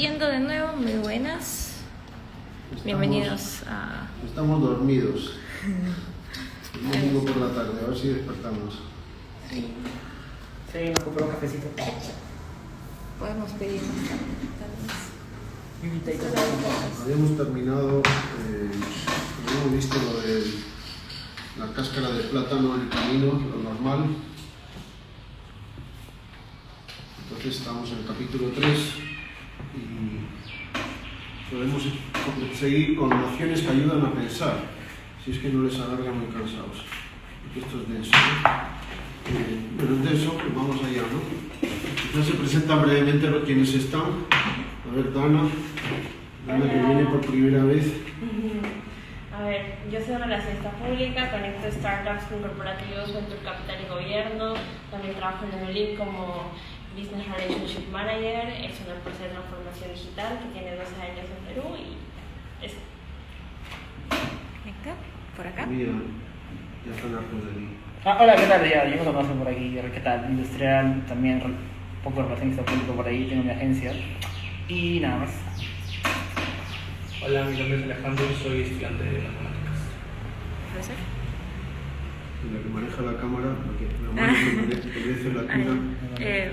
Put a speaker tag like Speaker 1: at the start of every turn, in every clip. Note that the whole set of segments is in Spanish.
Speaker 1: Transmitiendo de nuevo, muy buenas. Bienvenidos a...
Speaker 2: Estamos dormidos. Un domingo por la tarde, a ver si despertamos.
Speaker 1: Sí,
Speaker 3: nos compró un cafecito.
Speaker 1: podemos pedir más tarde,
Speaker 2: Habíamos terminado, habíamos visto lo de la cáscara de plátano en el camino, lo normal. Entonces estamos en el capítulo 3 y podemos seguir con nociones que ayudan a pensar, si es que no les alarga muy cansados, porque esto es denso, ¿no? Bueno, es denso, pues vamos allá, ¿no? Quizás se presentan brevemente quienes están. A ver, Dana que viene por primera vez.
Speaker 4: A ver, yo soy relacionista pública, conecto startups con corporativos, venture capital y gobierno. También trabajo en Neolink como Business Relationship Manager. Es una empresa de transformación digital que tiene 12 años en Perú y eso.
Speaker 1: Venga, por acá.
Speaker 2: Mira, ya están hartos de mí.
Speaker 3: Hola, ¿qué tal? Ya me conocen por aquí. ¿Qué tal? Industrial, también un poco relacionista público por ahí, tengo mi agencia. Y nada más.
Speaker 5: Hola, mi nombre es Alejandro y soy estudiante de matemáticas.
Speaker 1: ¿Profesor?
Speaker 2: La que maneja la cámara, la que merece la cuna.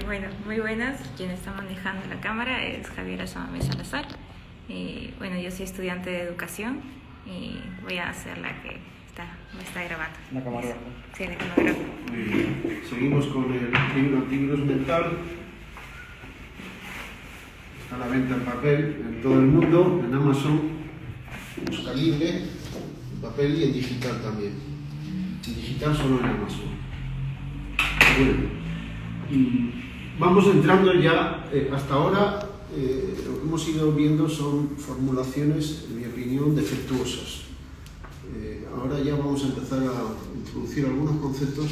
Speaker 1: Bueno, muy buenas. Quien está manejando la cámara es Javiera Samamé Salazar. Bueno, yo soy estudiante de educación y voy a ser la que me está grabando.
Speaker 3: La camarógrafa.
Speaker 1: Sí, la camarógrafa.
Speaker 2: Muy bien. Seguimos con el libro Antivirus Mental. Está a la venta en papel en todo el mundo, en Amazon, busca libre, en papel y en digital también. En digital solo en Amazon. Bueno, vamos entrando ya, hasta ahora lo que hemos ido viendo son formulaciones, en mi opinión, defectuosas. Ahora ya vamos a empezar a introducir algunos conceptos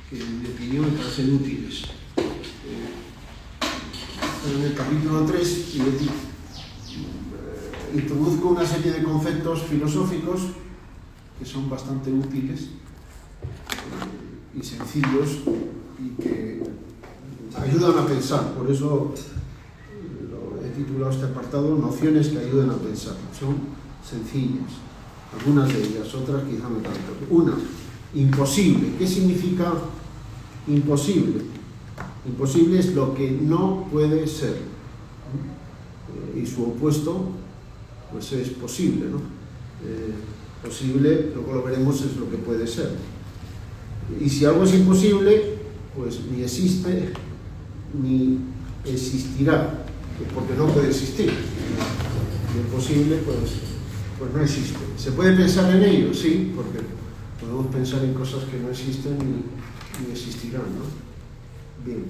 Speaker 2: que en mi opinión me parecen útiles. En el capítulo 3 introduzco una serie de conceptos filosóficos que son bastante útiles y sencillos y que ayudan a pensar. Por eso he titulado este apartado Nociones que ayudan a pensar. Son sencillas, algunas de ellas, otras quizá no tanto. Una, imposible. ¿Qué significa imposible? Imposible es lo que no puede ser, y su opuesto pues es posible, ¿no? Posible, luego lo veremos, es lo que puede ser. Y si algo es imposible, pues ni existe ni existirá, porque no puede existir. Lo imposible pues no existe. ¿Se puede pensar en ello? Sí, porque podemos pensar en cosas que no existen ni existirán, ¿no? Bien,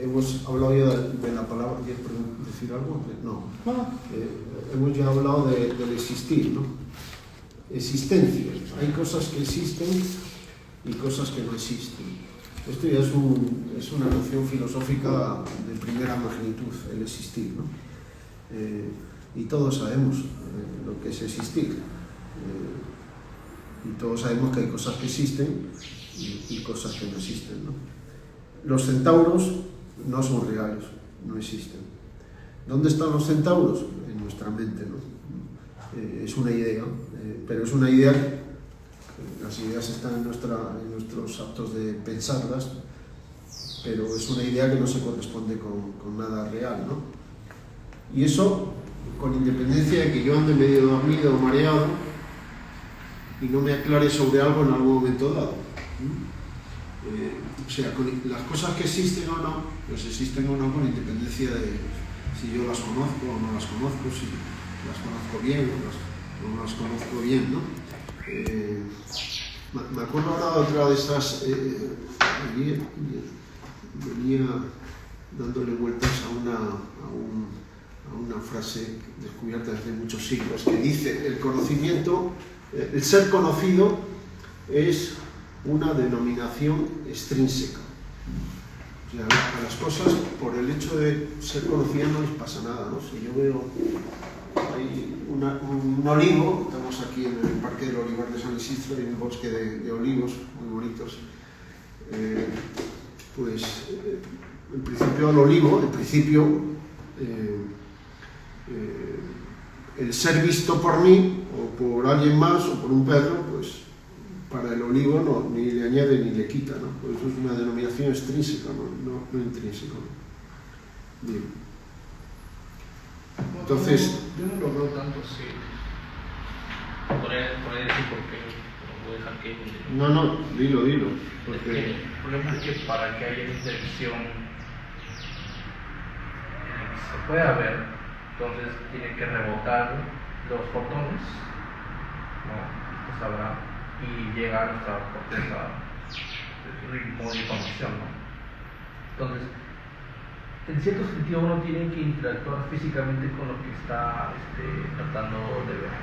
Speaker 2: hemos hablado ya de la palabra, ¿quieres decir algo? No. Hemos ya hablado del existir, ¿no? Existencia. Hay cosas que existen y cosas que no existen. Esto ya es una noción filosófica de primera magnitud, el existir, ¿no? Y todos sabemos lo que es existir. Y todos sabemos que hay cosas que existen y cosas que no existen, ¿no? Los centauros no son reales, no existen. ¿Dónde están los centauros? En nuestra mente, ¿no? Es una idea, pero es una idea, las ideas están en nuestros actos de pensarlas, pero es una idea que no se corresponde con nada real, ¿no? Y eso, con independencia de que yo ande medio dormido o mareado y no me aclare sobre algo en algún momento dado. O sea, las cosas que existen o no, pues existen o no con independencia de si yo las conozco o no las conozco, si las conozco bien o no las conozco bien, ¿no? Me acuerdo ahora de otra de esas, venía dándole vueltas a una frase descubierta desde muchos siglos que dice: el conocimiento, el ser conocido es una denominación extrínseca. O sea, a las cosas, por el hecho de ser conocidas, no les pasa nada, ¿no? Si yo veo hay un olivo, estamos aquí en el Parque del Olivar de San Isidro, hay un bosque de olivos muy bonitos, pues en principio el olivo, el ser visto por mí o por alguien más o por un perro, pues para el olivo no, ni le añade ni le quita, ¿no? Pues eso es una denominación extrínseca, no intrínseca, ¿no? Bien. Entonces,
Speaker 5: yo no lo veo tanto así. Por ahí decir por qué, pero voy a dejar que continúe.
Speaker 2: no, dilo,
Speaker 5: Es
Speaker 2: porque
Speaker 5: que el problema es que para que haya interacción se pueda ver, entonces tiene que rebotar los fotones, ¿no? Esto sabrá, y llegar a nuestra corteza de ritmo de información, ¿no? Entonces, en cierto sentido uno tiene que interactuar físicamente con lo que está tratando de ver.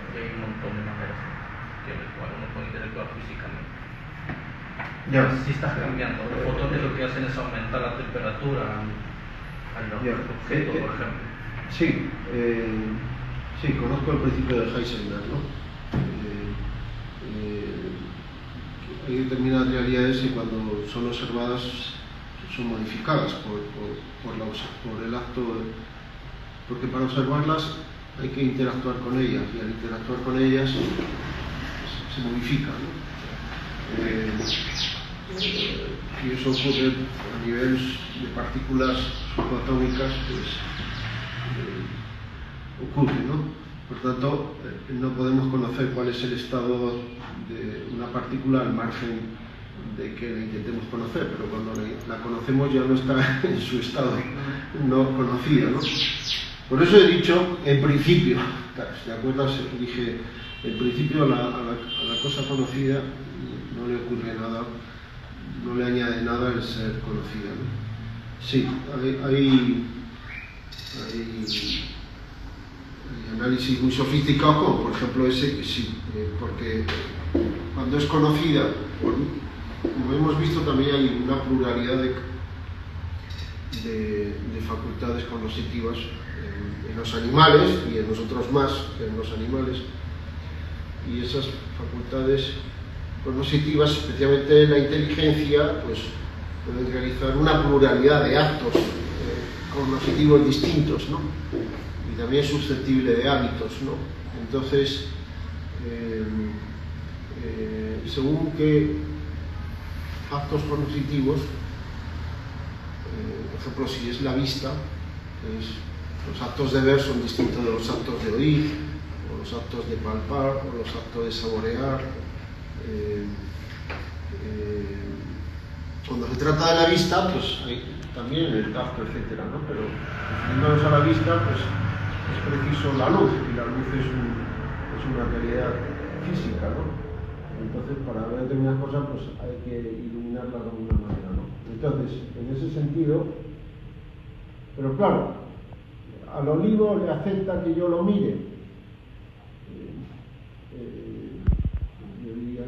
Speaker 5: Y hay un montón de maneras en las cuales uno puede interactuar físicamente.
Speaker 2: ya.
Speaker 5: Si estás cambiando, los fotones lo que hacen es aumentar la temperatura al objeto, por ejemplo.
Speaker 2: Sí, conozco el principio de Heisenberg, ¿no? Hay determinadas realidades que cuando son observadas son modificadas por el acto, porque para observarlas hay que interactuar con ellas, y al interactuar con ellas se modifican, ¿no? Y eso ocurre a nivel de partículas subatómicas, pues ocurre, ¿no? Por tanto, no podemos conocer cuál es el estado de una partícula al margen de que la intentemos conocer, pero cuando la conocemos ya no está en su estado no conocido, ¿no? Por eso he dicho, en principio, ¿te acuerdas? Dije, en principio a la cosa conocida no le ocurre nada, no le añade nada el ser conocida, ¿no? Sí, hay análisis muy sofisticados, como por ejemplo ese, que sí, porque cuando es conocida, como hemos visto, también hay una pluralidad de facultades cognitivas en los animales, y en nosotros más que en los animales, y esas facultades cognitivas, especialmente la inteligencia, pues pueden realizar una pluralidad de actos cognitivos distintos, ¿no? Y también es susceptible de hábitos, ¿no? Entonces, según qué actos cognitivos, por ejemplo, si es la vista, los actos de ver son distintos de los actos de oír, o los actos de palpar, o los actos de saborear. Cuando se trata de la vista, pues hay también el tacto, etcétera, ¿no? Pero refiriéndonos a la vista, pues es preciso la luz, y la luz es una realidad física, ¿no? Entonces, para ver determinadas cosas, pues hay que iluminarlas de alguna manera, ¿no? Entonces, en ese sentido, pero claro, al olivo le afecta que yo lo mire. Yo diría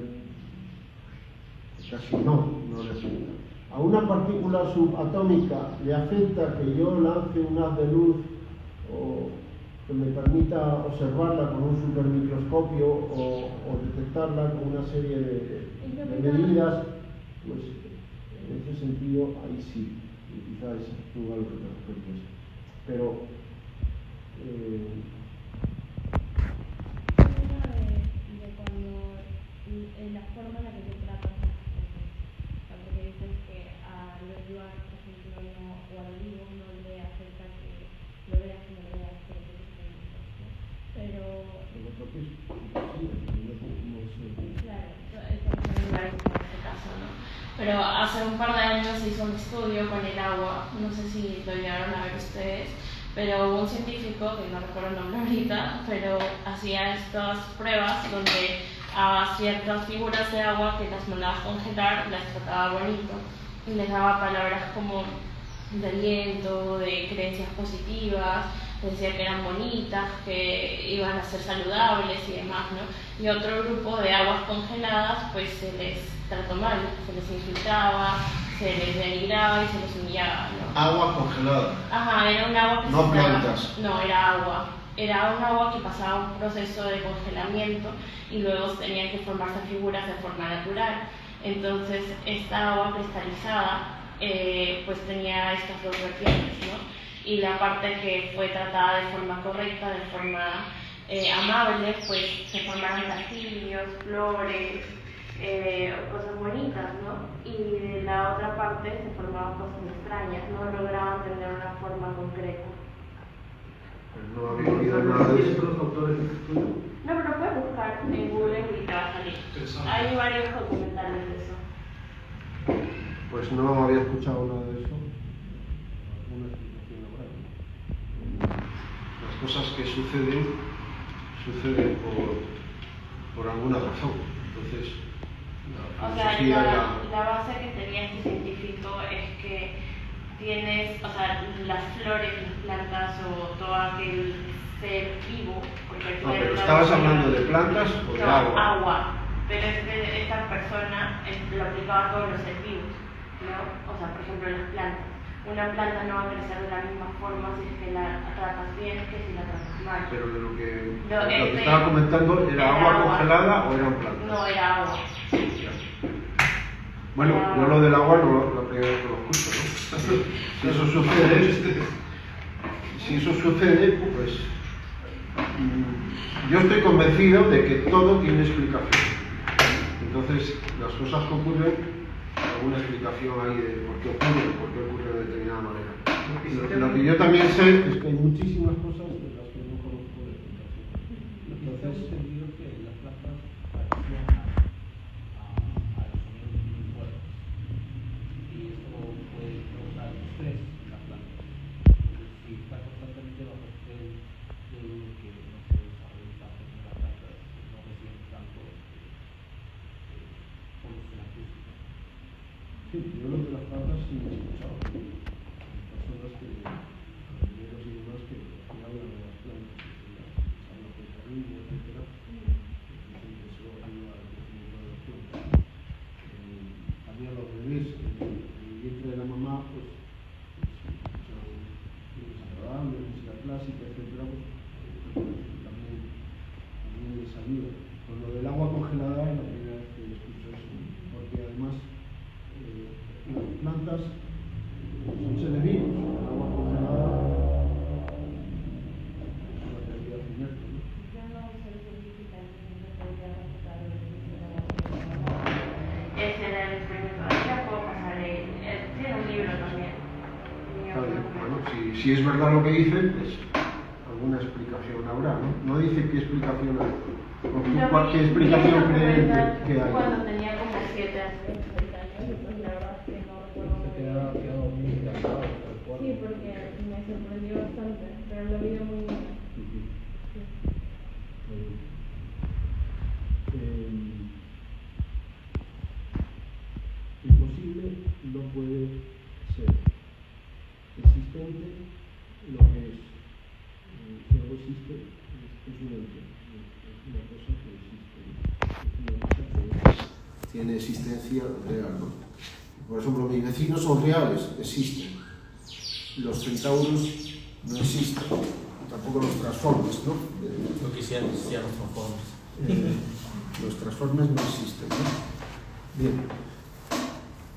Speaker 2: que casi no le afecta. A una partícula subatómica le afecta que yo lance un haz de luz o que me permita observarla con un supermicroscopio o detectarla con una serie de medidas, pues en ese sentido ahí sí, y quizás tú algo que te refieres. Pero
Speaker 4: de cuando la forma en la que te tratas las cosas, porque dices que a los lugares, por ejemplo, o al olivo no le afecta que lo veas o no lo veas, pero claro, estamos en lugares como en este caso, ¿no? Pero hace un par de años se hizo un estudio con el agua, no sé si lo llegaron a ver ustedes, pero hubo un científico, que no recuerdo el nombre ahorita, pero hacía estas pruebas donde a ciertas figuras de agua que las mandaba a congelar, las trataba bonito y les daba palabras como de aliento, de creencias positivas, decía que eran bonitas, que iban a ser saludables y demás, ¿no? Y otro grupo de aguas congeladas, pues se les trató mal, se les infiltraba, se les denigraba y se les humillaba, ¿no?
Speaker 2: Agua congelada.
Speaker 4: Ajá, era un agua que
Speaker 2: no plantas.
Speaker 4: No, era agua. Era un agua que pasaba un proceso de congelamiento y luego tenían que formarse figuras de forma natural. Entonces, esta agua cristalizada pues tenía estas dos vertientes, ¿no? y la parte que fue tratada de forma correcta, de forma amable, pues se formaron castillos, flores, cosas bonitas, ¿no? Y de la otra parte se formaban cosas extrañas, no lograban tener una forma concreta.
Speaker 2: No había oído nada de eso.
Speaker 4: No, pero puedes buscar en Google y te va a salir. Hay varios documentales de eso.
Speaker 2: Pues no había escuchado nada de eso. Una explicación ahora. Las cosas que suceden por alguna razón. Entonces,
Speaker 4: O sea, la base que tenía este científico es que tienes, o sea, las flores, las plantas o todo aquel ser vivo. Porque
Speaker 2: no, pero ¿estabas hablando de plantas o de agua?
Speaker 4: Agua. Pero esta persona lo aplicaba a todos los seres vivos, ¿no? O sea, por ejemplo, las plantas. Una planta no va a crecer de la misma forma si es que la tratas bien que si la tratas mal.
Speaker 2: Pero de lo que estaba comentando, ¿era agua congelada o eran plantas?
Speaker 4: No, era agua.
Speaker 2: Bueno, yo lo del agua no la primera vez que lo escucho, ¿no? Si eso sucede, pues yo estoy convencido de que todo tiene explicación. Entonces, las cosas que ocurren, alguna explicación hay de por qué ocurre de determinada manera. Lo que yo también sé es que hay muchísimas cosas de las que no conozco la explicación. Entonces,
Speaker 6: entendido que las plantas reaccionan a los sonidos muy fuertes y esto puede causar estrés en las plantas. Entonces, si está constantemente bajo estrés, yo digo que no se desarrolla tanto en las plantas, no reciben tanto polución acústica.
Speaker 2: sí, yo lo de las plantas sí me he escuchado. Personas que, ingenieros y demás, que hablan de las plantas, hablan de cariño, etc. Dicen que eso ayuda al crecimiento de las plantas. También a los bebés, en el vientre de la mamá, pues son agradables, música clásica, etc. También les ayuda. Con lo del agua congelada es la primera vez que escucho eso, porque además las plantas son seres vivos, el agua congelada es una realidad inerte, ¿no?
Speaker 4: Yo no soy científica, entonces no podría respetar el experimento. Ese era el experimento. Ya puedo pasar tiene un libro también.
Speaker 2: Está bien. Bueno, si es verdad lo que dice, pues alguna explicación habrá, ¿no? No dice qué explicación hay. ¿Qué explicación cree que hay?
Speaker 4: Cuando tenía como 7 años, pues la verdad es que no recuerdo muy bien.
Speaker 6: Quedó muy encantado.
Speaker 4: Sí, porque me sorprendió bastante, pero lo vi muy bien.
Speaker 2: Imposible no puede ser existente lo que es. Si algo existe, es un ente, es una cosa que existe, es una cosa que tiene existencia real, ¿no? Por ejemplo, mis vecinos son reales, existen. Los centauros no existen, tampoco los transformes, ¿no?
Speaker 7: Lo quisieran los transformes.
Speaker 2: Los transformes no existen, ¿no? Bien.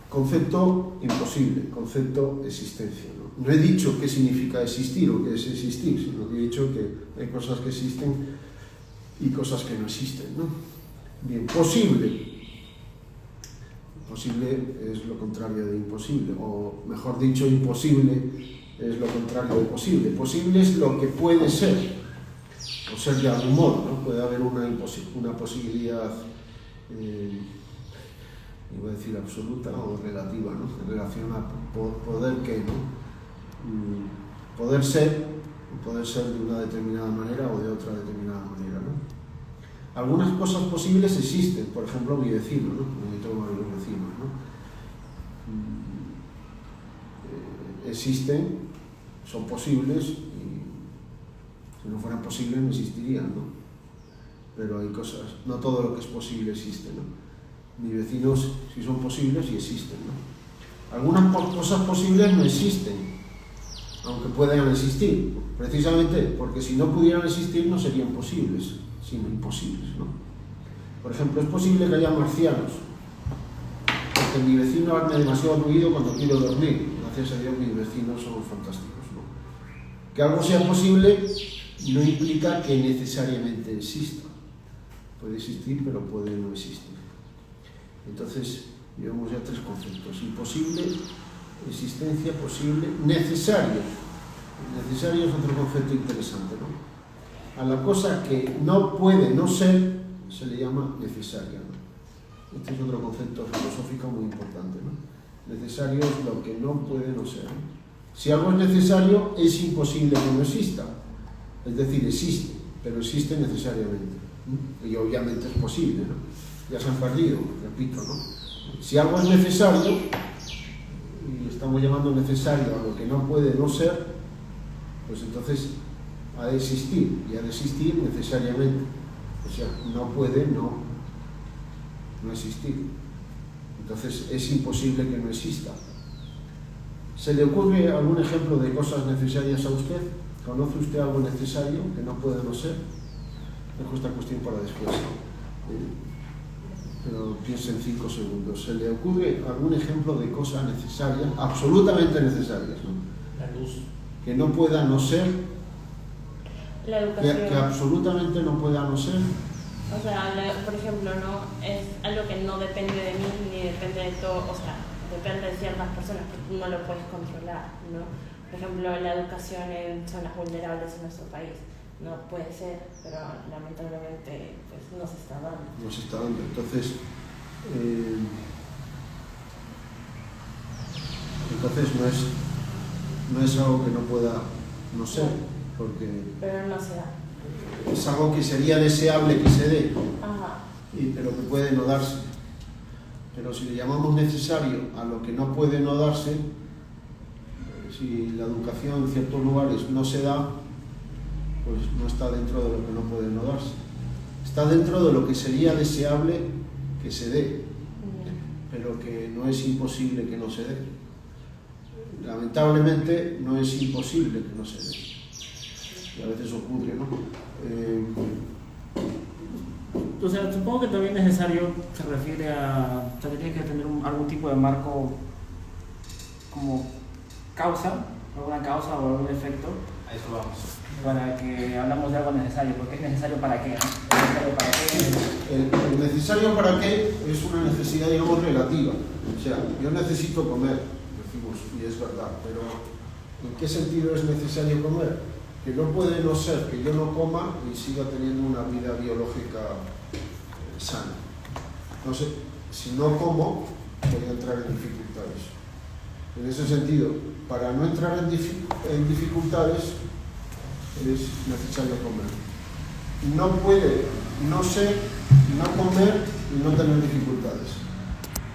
Speaker 2: Concepto imposible, concepto existencia, ¿no? No he dicho qué significa existir o qué es existir, sino que he dicho que hay cosas que existen y cosas que no existen, ¿no? Bien, posible. Posible es lo contrario de imposible, o mejor dicho, imposible es lo contrario de posible. Posible es lo que puede ser, o ser de algún modo, ¿no? Puede haber una posibilidad, iba a decir absoluta o relativa, ¿no? En relación a poder que, ¿no? Poder ser de una determinada manera o de otra determinada manera, ¿no? Algunas cosas posibles existen, por ejemplo mi vecino, ¿no? Yo tengo varios vecinos, ¿no? Existen, son posibles y si no fueran posibles no existirían, ¿no? Pero hay cosas, no todo lo que es posible existe, ¿no? Mis vecinos si son posibles y existen, ¿no? Algunas cosas posibles no existen, aunque puedan existir, precisamente porque si no pudieran existir no serían posibles, sino imposibles, ¿no? Por ejemplo, es posible que haya marcianos, porque mi vecino hace demasiado ruido cuando quiero dormir. Gracias a Dios mis vecinos son fantásticos, ¿no? Que algo sea posible no implica que necesariamente exista. Puede existir, pero puede no existir. Entonces, llevamos ya 3 conceptos: imposible, existencia, posible, necesario. Necesario es otro concepto interesante, ¿no? A la cosa que no puede no ser se le llama necesaria, ¿no? Este es otro concepto filosófico muy importante, ¿no? Necesario es lo que no puede no ser, ¿no? Si algo es necesario, es imposible que no exista. Es decir, existe, pero existe necesariamente, ¿no? Y obviamente es posible, ¿no? Ya se han perdido, repito, ¿no? Si algo es necesario, y estamos llamando necesario a lo que no puede no ser, pues entonces ha de existir, y ha de existir necesariamente. O sea, no puede no existir. Entonces es imposible que no exista. ¿Se le ocurre algún ejemplo de cosas necesarias a usted? ¿Conoce usted algo necesario que no puede no ser? Dejo esta cuestión para después. Pero piense en 5 segundos. ¿Se le ocurre algún ejemplo de cosas necesarias, absolutamente necesarias, ¿no?
Speaker 7: La luz.
Speaker 2: Que no pueda no ser?
Speaker 4: La educación.
Speaker 2: Que absolutamente no pueda no ser.
Speaker 4: O sea, por ejemplo, ¿no? Es algo que no depende de mí ni depende de todo, o sea, depende de ciertas personas que tú no lo puedes controlar, ¿no? Por ejemplo, la educación en zonas vulnerables en nuestro país no puede ser, pero lamentablemente pues no se está dando.
Speaker 2: No se está dando. Entonces no es algo que no pueda no ser, porque
Speaker 4: pero no se da.
Speaker 2: es algo que sería deseable que se dé,
Speaker 4: Ajá.
Speaker 2: pero que puede no darse. Pero si le llamamos necesario a lo que no puede no darse, si la educación en ciertos lugares no se da, pues no está dentro de lo que no puede no darse. Está dentro de lo que sería deseable que se dé, pero que no es imposible que no se dé. Lamentablemente no es imposible que no se dé. Y a veces ocurre, ¿no?
Speaker 3: O sea, supongo que también necesario se refiere a... O sea, que tiene que tener algún tipo de marco como causa, alguna causa o algún efecto.
Speaker 7: A eso vamos.
Speaker 3: Para que hablamos de algo necesario, porque es necesario para qué, ¿no? ¿Necesario para qué?
Speaker 2: El necesario para qué es una necesidad, digamos, relativa. O sea, yo necesito comer, decimos, y es verdad, pero ¿en qué sentido es necesario comer? Que no puede no ser que yo no coma y siga teniendo una vida biológica sana. No sé, si no como, voy a entrar en dificultades. En ese sentido, para no entrar en dificultades, es necesario comer. No puede no ser, no comer y no tener dificultades.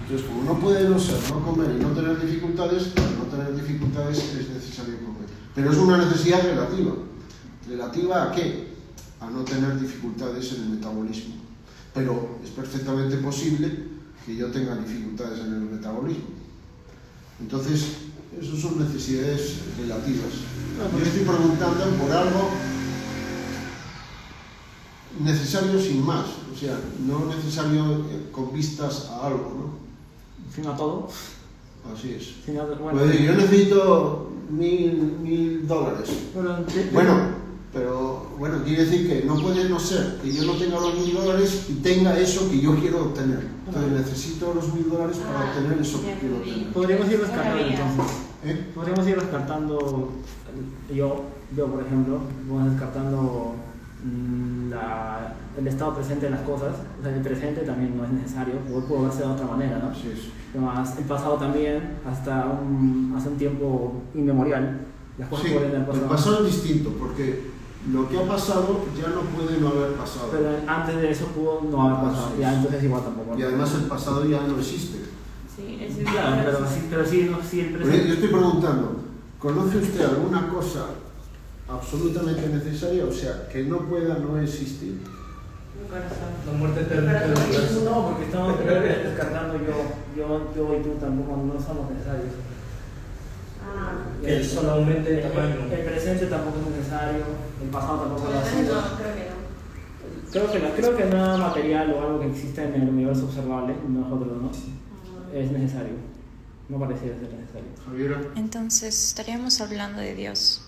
Speaker 2: Entonces, como no puede no ser, no comer y no tener dificultades, para no tener dificultades es necesario comer. Pero es una necesidad relativa. ¿Relativa a qué? A no tener dificultades en el metabolismo. Pero es perfectamente posible que yo tenga dificultades en el metabolismo. Entonces, esas son necesidades relativas. Yo estoy preguntando por algo necesario sin más, o sea, no necesario con vistas a algo, ¿no?
Speaker 3: Sino a todo.
Speaker 2: Así es.
Speaker 3: Sino,
Speaker 2: Pues yo necesito $1,000. Bueno, quiere decir que no puede no ser que yo no tenga los $1,000 y tenga eso que yo quiero obtener. Entonces necesito los $1,000 para obtener eso que quiero obtener.
Speaker 3: Podríamos ir descartando entonces.
Speaker 2: ¿Eh?
Speaker 3: Podríamos ir descartando, yo por ejemplo, vamos descartando el estado presente de las cosas. O sea, el presente también no es necesario, puede verse de otra manera, ¿no?
Speaker 2: Así es.
Speaker 3: Además, el pasado también, hasta hace un tiempo inmemorial, las cosas
Speaker 2: Sí,
Speaker 3: pueden haber pasado.
Speaker 2: el pasado es distinto, porque lo que ha pasado ya no puede no haber pasado.
Speaker 3: Pero antes de eso pudo no haber pasado,
Speaker 2: Sí,
Speaker 3: ya
Speaker 2: sí.
Speaker 3: entonces igual tampoco.
Speaker 2: Y además el pasado ya no existe.
Speaker 4: Sí, es
Speaker 3: Claro, pero sí, no, sí el
Speaker 2: Yo
Speaker 3: presente.
Speaker 2: estoy preguntando, ¿conoce usted alguna cosa absolutamente necesaria, o sea, que no pueda no existir?
Speaker 4: un corazón.
Speaker 5: La muerte eterna del universo.
Speaker 3: No, porque estamos descartando yo y tú tampoco no somos necesarios.
Speaker 5: Que el sol aumente de tamaño.
Speaker 3: El presente tampoco es necesario, el pasado tampoco lo ha sido.
Speaker 4: No, creo que no.
Speaker 3: Creo que nada material o algo que exista en el universo observable, nosotros, ¿no? Es necesario. No pareciera ser necesario.
Speaker 2: Javiera.
Speaker 8: Entonces, estaríamos hablando de Dios.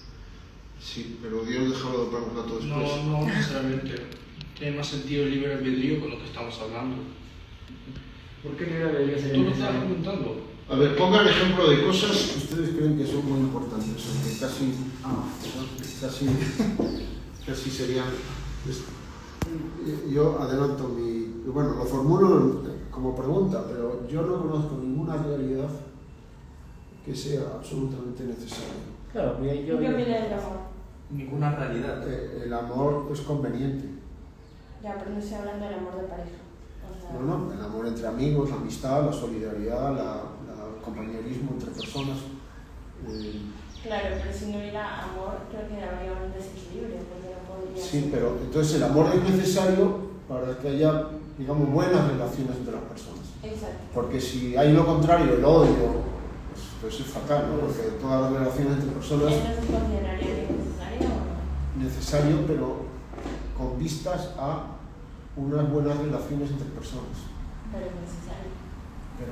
Speaker 2: Sí, pero Dios déjalo para un rato después.
Speaker 5: No necesariamente. Tiene más sentido el libre albedrío con lo que estamos hablando.
Speaker 3: ¿Por qué libre albedrío sería
Speaker 5: Tú lo estás
Speaker 3: necesario?
Speaker 5: preguntando.
Speaker 2: A ver, pongan ejemplo de cosas que ustedes creen que son muy importantes, aunque casi serían... Yo adelanto bueno, lo formulo como pregunta, pero yo no conozco ninguna realidad que sea absolutamente necesaria.
Speaker 3: Claro,
Speaker 4: ¿Qué opinas del amor?
Speaker 7: Ninguna realidad.
Speaker 2: El amor es conveniente.
Speaker 4: Ya, pero no estoy hablando del amor de pareja. O sea,
Speaker 2: No, el amor entre amigos, la amistad, la solidaridad, el compañerismo entre personas.
Speaker 4: Claro, pero si no hubiera amor, creo que habría un desequilibrio, porque no podría
Speaker 2: Sí,
Speaker 4: ser.
Speaker 2: pero entonces el amor es necesario para que haya, digamos, buenas relaciones entre las personas.
Speaker 4: Exacto.
Speaker 2: Porque si hay lo contrario, el odio, pues es fatal, ¿no? Porque todas las relaciones entre personas
Speaker 4: ¿Eso se consideraría que es necesario o no?
Speaker 2: necesario, pero con vistas a unas buenas relaciones entre personas.
Speaker 4: Pero es necesario.
Speaker 2: Pero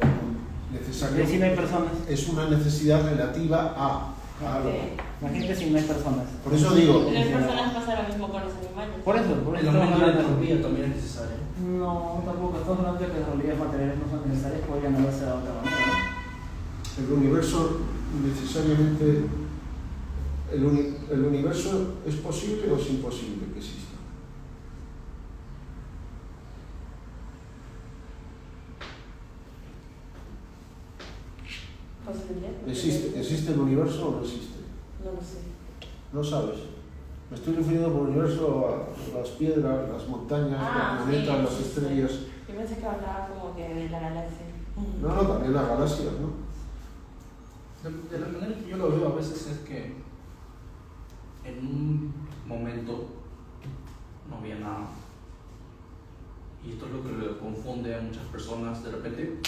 Speaker 2: necesario
Speaker 3: ¿Y si no hay personas?
Speaker 2: es una necesidad relativa a algo.
Speaker 3: Imagínate si no hay personas.
Speaker 2: Por eso digo,
Speaker 4: Las personas pasa lo mismo con los animales.
Speaker 3: Por eso
Speaker 7: El
Speaker 3: estamos
Speaker 7: aumento de la
Speaker 3: hablando.
Speaker 7: economía también es necesario.
Speaker 3: No, tampoco. Estamos hablando de que las realidades materiales no son necesarias, podrían haberse de otra manera, ¿no?
Speaker 2: el universo necesariamente, el universo es posible o es imposible que exista.
Speaker 4: Posibilidad.
Speaker 2: ¿Existe el universo o no existe?
Speaker 4: No lo sé.
Speaker 2: No sabes. Me estoy refiriendo por universo a las piedras, las montañas, los planetas,
Speaker 4: sí,
Speaker 2: las
Speaker 4: sí,
Speaker 2: estrellas.
Speaker 4: sí. Yo pensé que hablaba como que de la galaxia.
Speaker 2: No, también las galaxias, ¿no?
Speaker 5: De la manera que yo lo veo a veces es que en un momento no había nada. Y esto es lo que le confunde a muchas personas, de repente,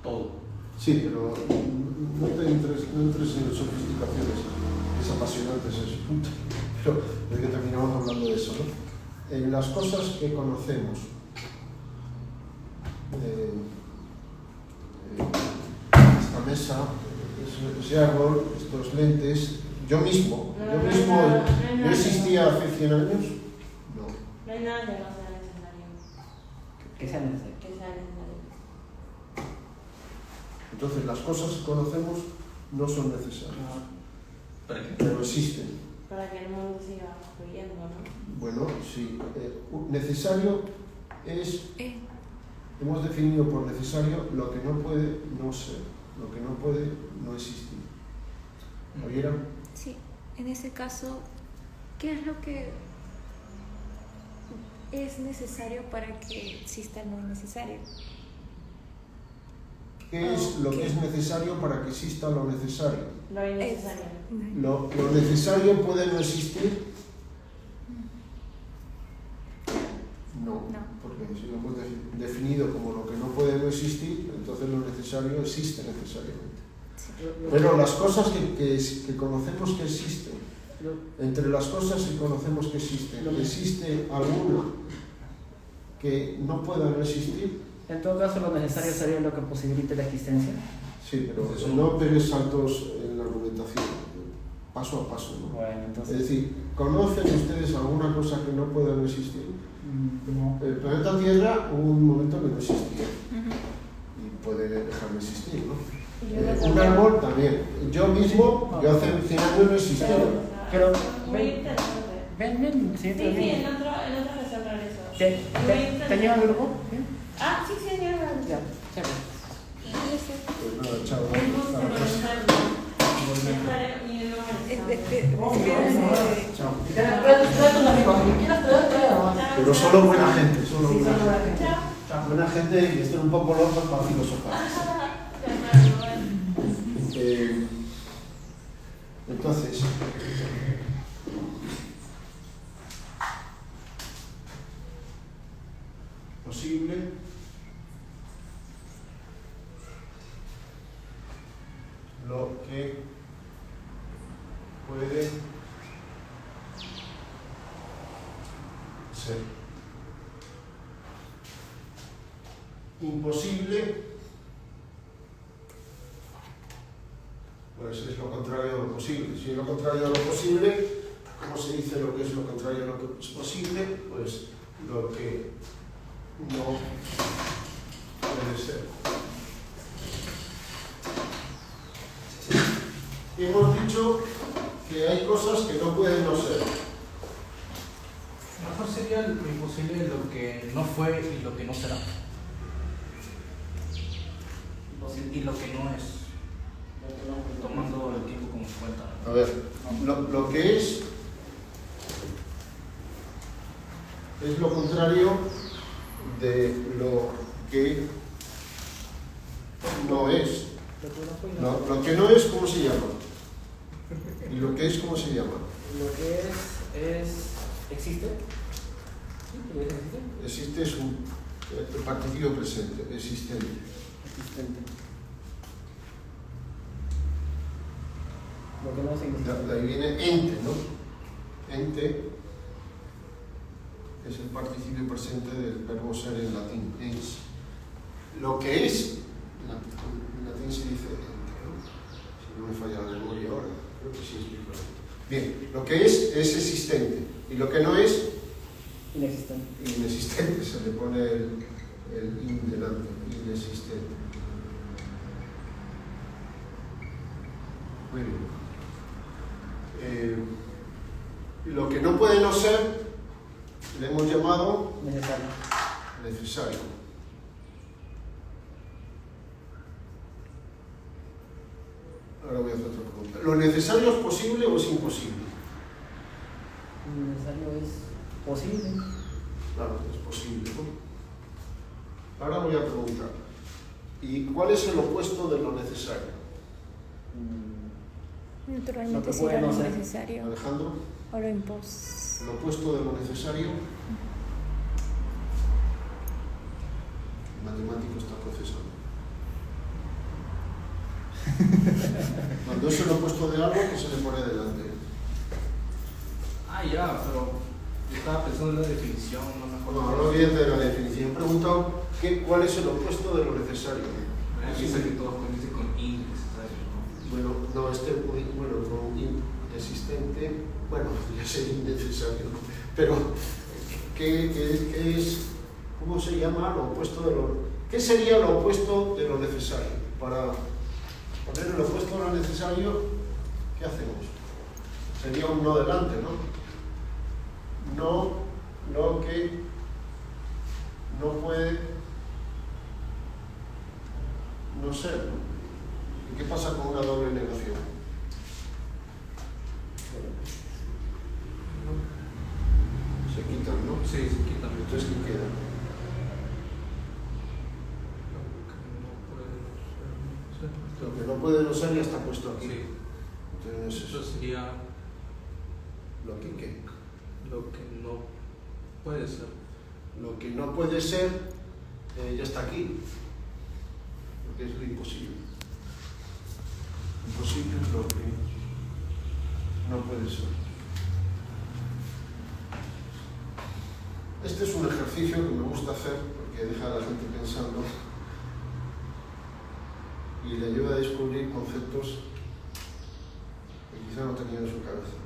Speaker 5: todo.
Speaker 2: Sí, pero no entres en sofisticaciones, es apasionante ese punto, pero es que terminamos hablando de eso, ¿no? En las cosas que conocemos, esta mesa, ese árbol, estos lentes, yo mismo ¿no existía hace 100 años? No.
Speaker 4: No hay nada que no sea necesario.
Speaker 3: Que sea necesario.
Speaker 4: Que sea necesario.
Speaker 2: Entonces las cosas que conocemos no son necesarias,
Speaker 7: ¿Para qué?
Speaker 2: pero existen.
Speaker 4: Para que el mundo siga fluyendo, ¿no?
Speaker 2: Bueno, sí, necesario es, hemos definido por necesario lo que no puede no ser, lo que no puede no existir. ¿Oyeron?
Speaker 1: Sí, en ese caso, ¿qué es lo que es necesario para que exista lo innecesario?
Speaker 2: ¿Qué es lo que es necesario para que exista lo necesario?
Speaker 4: Lo innecesario.
Speaker 2: Lo necesario puede no existir. No, porque si lo hemos definido como lo que no puede no existir, entonces lo necesario existe necesariamente. Pero las cosas que conocemos que existen, entre las cosas que conocemos que existen, ¿existe alguna que no pueda no existir?
Speaker 3: En todo caso, lo necesario sería lo que posibilite la existencia.
Speaker 2: Sí, pero no pegues saltos en la argumentación, paso a paso, ¿no?
Speaker 3: Bueno, entonces.
Speaker 2: Es decir, ¿conocen ustedes alguna cosa que no pueda no existir?
Speaker 3: No.
Speaker 2: El planeta Tierra hubo un momento que no existía y puede dejar de existir, ¿no? Un árbol también. Yo mismo, yo hace 100 años no existía.
Speaker 3: Pero,
Speaker 4: Muy interesante.
Speaker 3: ven, sí,
Speaker 4: Sí, en otra sesión regreso.
Speaker 3: ¿Tenía el grupo? ¿Sí?
Speaker 4: Ah, sí, señor.
Speaker 3: Ya, chévere.
Speaker 2: Pues nada, chao.
Speaker 4: Un gusto
Speaker 2: Hasta la próxima.
Speaker 4: conocerlo. Estaré y luego
Speaker 2: Chao.
Speaker 3: Trae tus amigos, si quieres traer.
Speaker 2: Pero solo buena gente, solo
Speaker 3: Sí,
Speaker 2: buena
Speaker 3: solo buena
Speaker 2: gente.
Speaker 4: Chao.
Speaker 2: Buena gente que estén un poco locos para filosofar. Entonces, posible lo que puede ser. Imposible, pues es lo contrario de lo posible. Si es lo contrario de lo posible, ¿cómo se dice lo que es lo contrario a lo que es posible? Pues lo que no puede ser. Y hemos dicho que hay cosas que no pueden no ser.
Speaker 7: Mejor sería lo imposible, lo que no fue y lo que no será. Y lo que no es. Tomando el tiempo como cuenta.
Speaker 2: A ver, lo que es lo contrario de lo que no es. Lo que no es, ¿cómo se llama? ¿Y lo que es, cómo se llama?
Speaker 3: Lo que es ¿existe? ¿Sí? ¿Existe?
Speaker 2: Existe es un participio presente, existente.
Speaker 3: Existente. Lo que no significa.
Speaker 2: De ahí viene ente, ¿no? Ente es el participio presente del verbo ser en latín, ens. Lo que es, en latín se dice ente, ¿no? Si no me falla la memoria ahora, creo que sí estoy claro. Bien, lo que es existente, y lo que no es
Speaker 3: Inexistente.
Speaker 2: inexistente, se le pone el in delante, inexistente. Muy bien. Lo que no puede no ser, le hemos llamado
Speaker 3: Necesario.
Speaker 2: necesario. Ahora voy a hacer otra pregunta. ¿Lo necesario es posible o es imposible?
Speaker 3: Lo necesario es posible.
Speaker 2: Claro, es posible, ¿no? Ahora voy a preguntar. ¿Y cuál es el opuesto de lo necesario?
Speaker 1: Naturalmente
Speaker 3: Lo que
Speaker 1: será
Speaker 3: puede
Speaker 1: lo
Speaker 3: no ser.
Speaker 1: necesario
Speaker 2: Alejandro,
Speaker 1: o lo impos.
Speaker 2: el opuesto de lo necesario. El matemático está procesando. Cuando es el opuesto de algo, ¿qué se le pone delante?
Speaker 7: Ah, ya, pero yo estaba pensando en la definición, no me acuerdo.
Speaker 2: No, hablo bien de la definición. He preguntado cuál es el opuesto de lo necesario.
Speaker 7: Dice que todo comienza con innecesario, ¿no?
Speaker 2: Bueno, no, con inexistente, bueno, ya sé innecesario, ¿no? Pero, ¿qué es? ¿Cómo se llama lo opuesto de lo? ¿Qué sería lo opuesto de lo necesario? Para poner el opuesto de lo necesario, ¿qué hacemos? Sería un no delante, ¿no? No, lo que no puede no ser, ¿no? ¿Y qué pasa con una doble negación? Se quitan, ¿no?
Speaker 7: Sí, se quita.
Speaker 2: Entonces, ¿qué queda? Lo que no puede no ser ya está puesto aquí.
Speaker 7: Sí.
Speaker 2: Entonces,
Speaker 7: Eso sería
Speaker 2: lo que ¿qué?
Speaker 7: lo que no puede ser.
Speaker 2: Lo que no puede ser ya está aquí. Porque es lo imposible. Imposible es lo que no puede ser. Este es un ejercicio que me gusta hacer porque deja a la gente pensando y le ayuda a descubrir conceptos que quizá no tenía en su cabeza.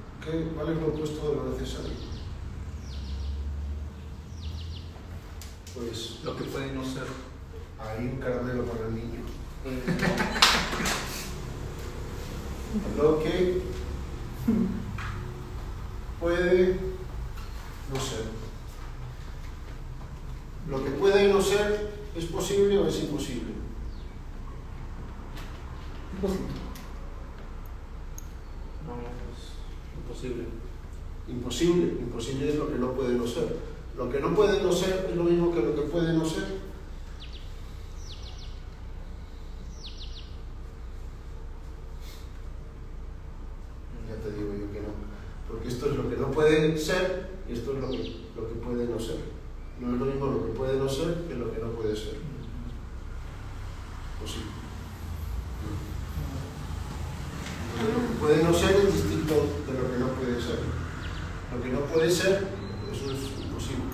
Speaker 2: ¿Cuál es lo opuesto de lo necesario? Pues
Speaker 7: Lo que puede no ser.
Speaker 2: ahí un caramelo para el niño. Lo que puede no ser. Lo que puede no ser, ¿es posible o es imposible?
Speaker 3: Imposible.
Speaker 7: No, es imposible.
Speaker 2: Imposible. Imposible es lo que no puede no ser. Lo que no puede no ser es lo mismo que lo que puede no ser. Ya te digo yo que no. Porque esto es lo que no puede ser y esto es lo que puede no ser. No es lo mismo lo que puede no ser que lo que no puede ser. ¿O sí? Porque lo que puede no ser es distinto de lo que no puede ser. Lo que no puede ser, eso es imposible.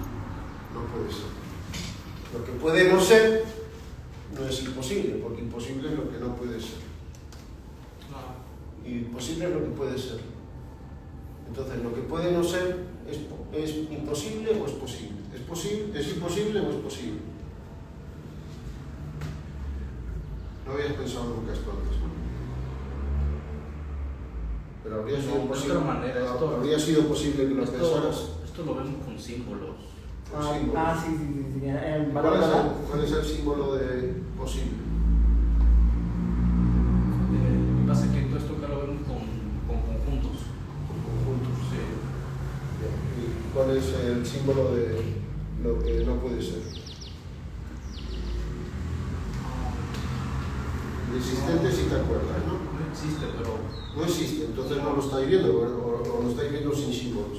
Speaker 2: No puede ser. Lo que puede no ser no es imposible, porque imposible es lo que no puede ser. Y imposible es lo que puede ser. Entonces, lo que puede no ser es imposible o es posible. ¿Es imposible o es posible? No habías pensado nunca esto antes, ¿no? Pero habría sido
Speaker 5: No, de
Speaker 2: posible,
Speaker 5: otra manera, esto-
Speaker 2: habría sido posible que lo pensaras.
Speaker 5: Esto lo vemos con símbolos.
Speaker 3: Sí.
Speaker 2: ¿Cuál es el símbolo de posible?
Speaker 5: Lo que pasa es que todo esto acá lo vemos con conjuntos.
Speaker 2: Conjuntos.
Speaker 5: Sí.
Speaker 2: ¿Y cuál es el símbolo de lo que no puede ser? El existente si te acuerdas, ¿no?
Speaker 5: No existe, pero
Speaker 2: No existe, entonces no lo estáis viendo o lo estáis viendo sin símbolos.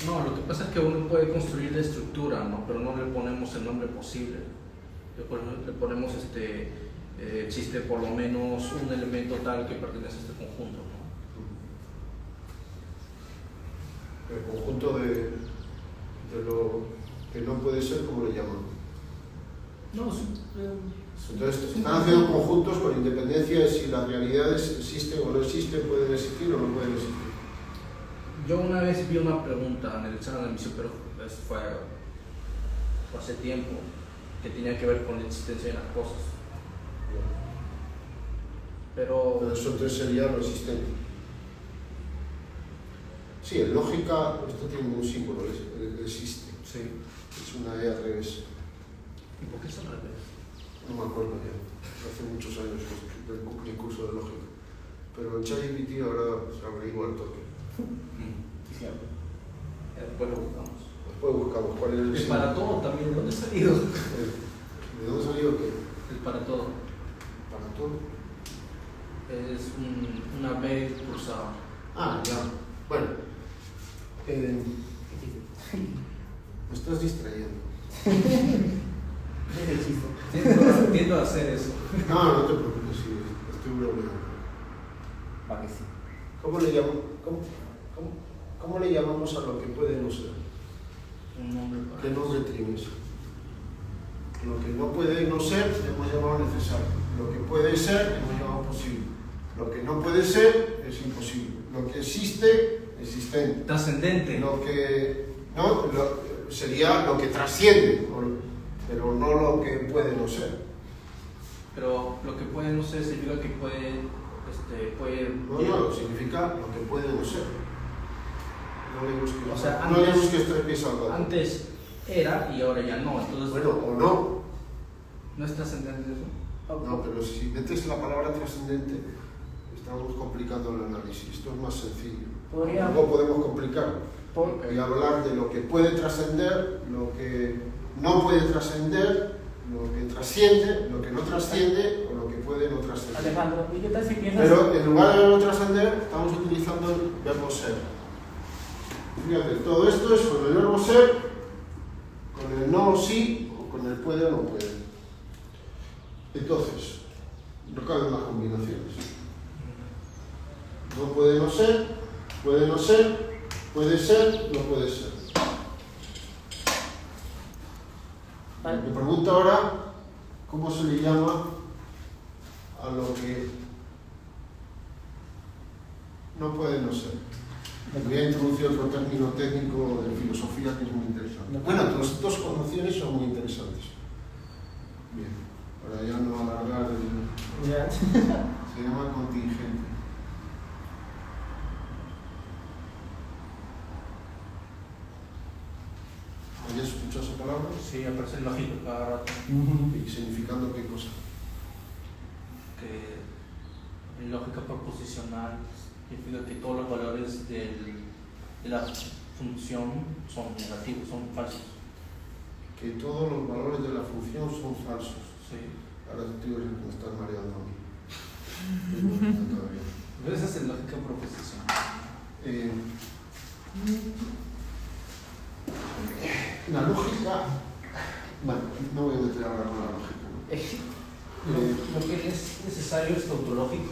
Speaker 5: no, lo que pasa es que uno puede construir la estructura, ¿no? Pero no le ponemos el nombre posible. Le ponemos existe por lo menos un elemento tal que pertenece a este conjunto, ¿no?
Speaker 2: El conjunto de lo que no puede ser, ¿cómo le llaman?
Speaker 5: No, sí,
Speaker 2: Entonces, están haciendo conjuntos con independencia de si las realidades existen o no existen, pueden existir o no pueden existir.
Speaker 5: yo una vez vi una pregunta en el examen de admisión, pero fue hace tiempo, que tenía que ver con la existencia de las cosas. Pero
Speaker 2: Eso entonces sería lo existente. Sí, en lógica esto tiene un símbolo, existe.
Speaker 5: sí.
Speaker 2: Es una E al revés.
Speaker 5: ¿Y por qué es al revés?
Speaker 2: No me acuerdo ya. Hace muchos años del curso de lógica. Pero en ChatGPT ahora se averigua el toque.
Speaker 5: Después lo buscamos.
Speaker 2: Después buscamos cuál es el
Speaker 5: El
Speaker 2: símbolo.
Speaker 5: para todo también, ¿de dónde ha salido?
Speaker 2: ¿De dónde salió qué?
Speaker 5: El para todo.
Speaker 2: Para todo.
Speaker 5: Es una B cruzada.
Speaker 2: Ah, ya. Bueno. Me estás distrayendo.
Speaker 3: Es el chiste.
Speaker 5: Tiendo a hacer eso.
Speaker 2: No, no te preocupes, sí, estoy bromeando.
Speaker 3: Para que sí.
Speaker 2: ¿Cómo le llamamos a lo que puede no ser?
Speaker 5: Un nombre para
Speaker 2: ¿Qué nombre tienes? Lo que no puede no ser, le hemos llamado necesario. Lo que puede ser, hemos llamado posible. Lo que no puede ser, es imposible. Lo que existe, existente.
Speaker 5: trascendente.
Speaker 2: Lo que no, sería lo que trasciende, pero no lo que puede no ser.
Speaker 5: Pero lo que puede no ser significa que puede.
Speaker 2: No, significa lo que puede no ser. No le busques,
Speaker 5: O sea,
Speaker 2: no le
Speaker 5: antes-
Speaker 2: busques tres pies al gato.
Speaker 5: Antes era y ahora ya no. Entonces,
Speaker 2: Bueno, o no.
Speaker 5: ¿no es trascendente eso?
Speaker 2: No, pero si metes la palabra trascendente, estamos complicando el análisis. Esto es más sencillo.
Speaker 3: Podría-
Speaker 2: Luego podemos complicarlo
Speaker 3: Por-
Speaker 2: y hablar de lo que puede trascender, lo que no puede trascender, lo que trasciende, lo que no trasciende o lo que puede no trascender.
Speaker 3: Alejandro, ¿y qué tal si piensas?
Speaker 2: Pero en lugar de no trascender, estamos utilizando el verbo ser. Fíjate, todo esto es con el verbo ser, con el no o sí, o con el puede o no puede. Entonces, no caben más combinaciones. No puede no ser, puede no ser, puede ser, no puede ser.
Speaker 3: Vale.
Speaker 2: Me pregunta ahora cómo se le llama a lo que no puede no ser. Voy a introducir otro término técnico de filosofía que es muy interesante. Bueno, las dos connotaciones son muy interesantes. Bien, para ya no alargar
Speaker 3: Ya.
Speaker 2: se llama contingente. ¿Hayas escuchado esa palabra?
Speaker 5: Sí, aparece lógico cada rato.
Speaker 2: ¿Y significando qué cosa?
Speaker 5: Que en lógica proposicional significa que todos los valores de la función son negativos, son falsos.
Speaker 2: Que todos los valores de la función son falsos.
Speaker 5: Sí.
Speaker 2: Ahora tú eres el que me estás mareando a mí. Todavía.
Speaker 5: Pero esa es lógica proposicional.
Speaker 2: La lógica, bueno, no voy a meter ahora con la lógica, ¿no?
Speaker 5: Lo que es necesario es tautológico.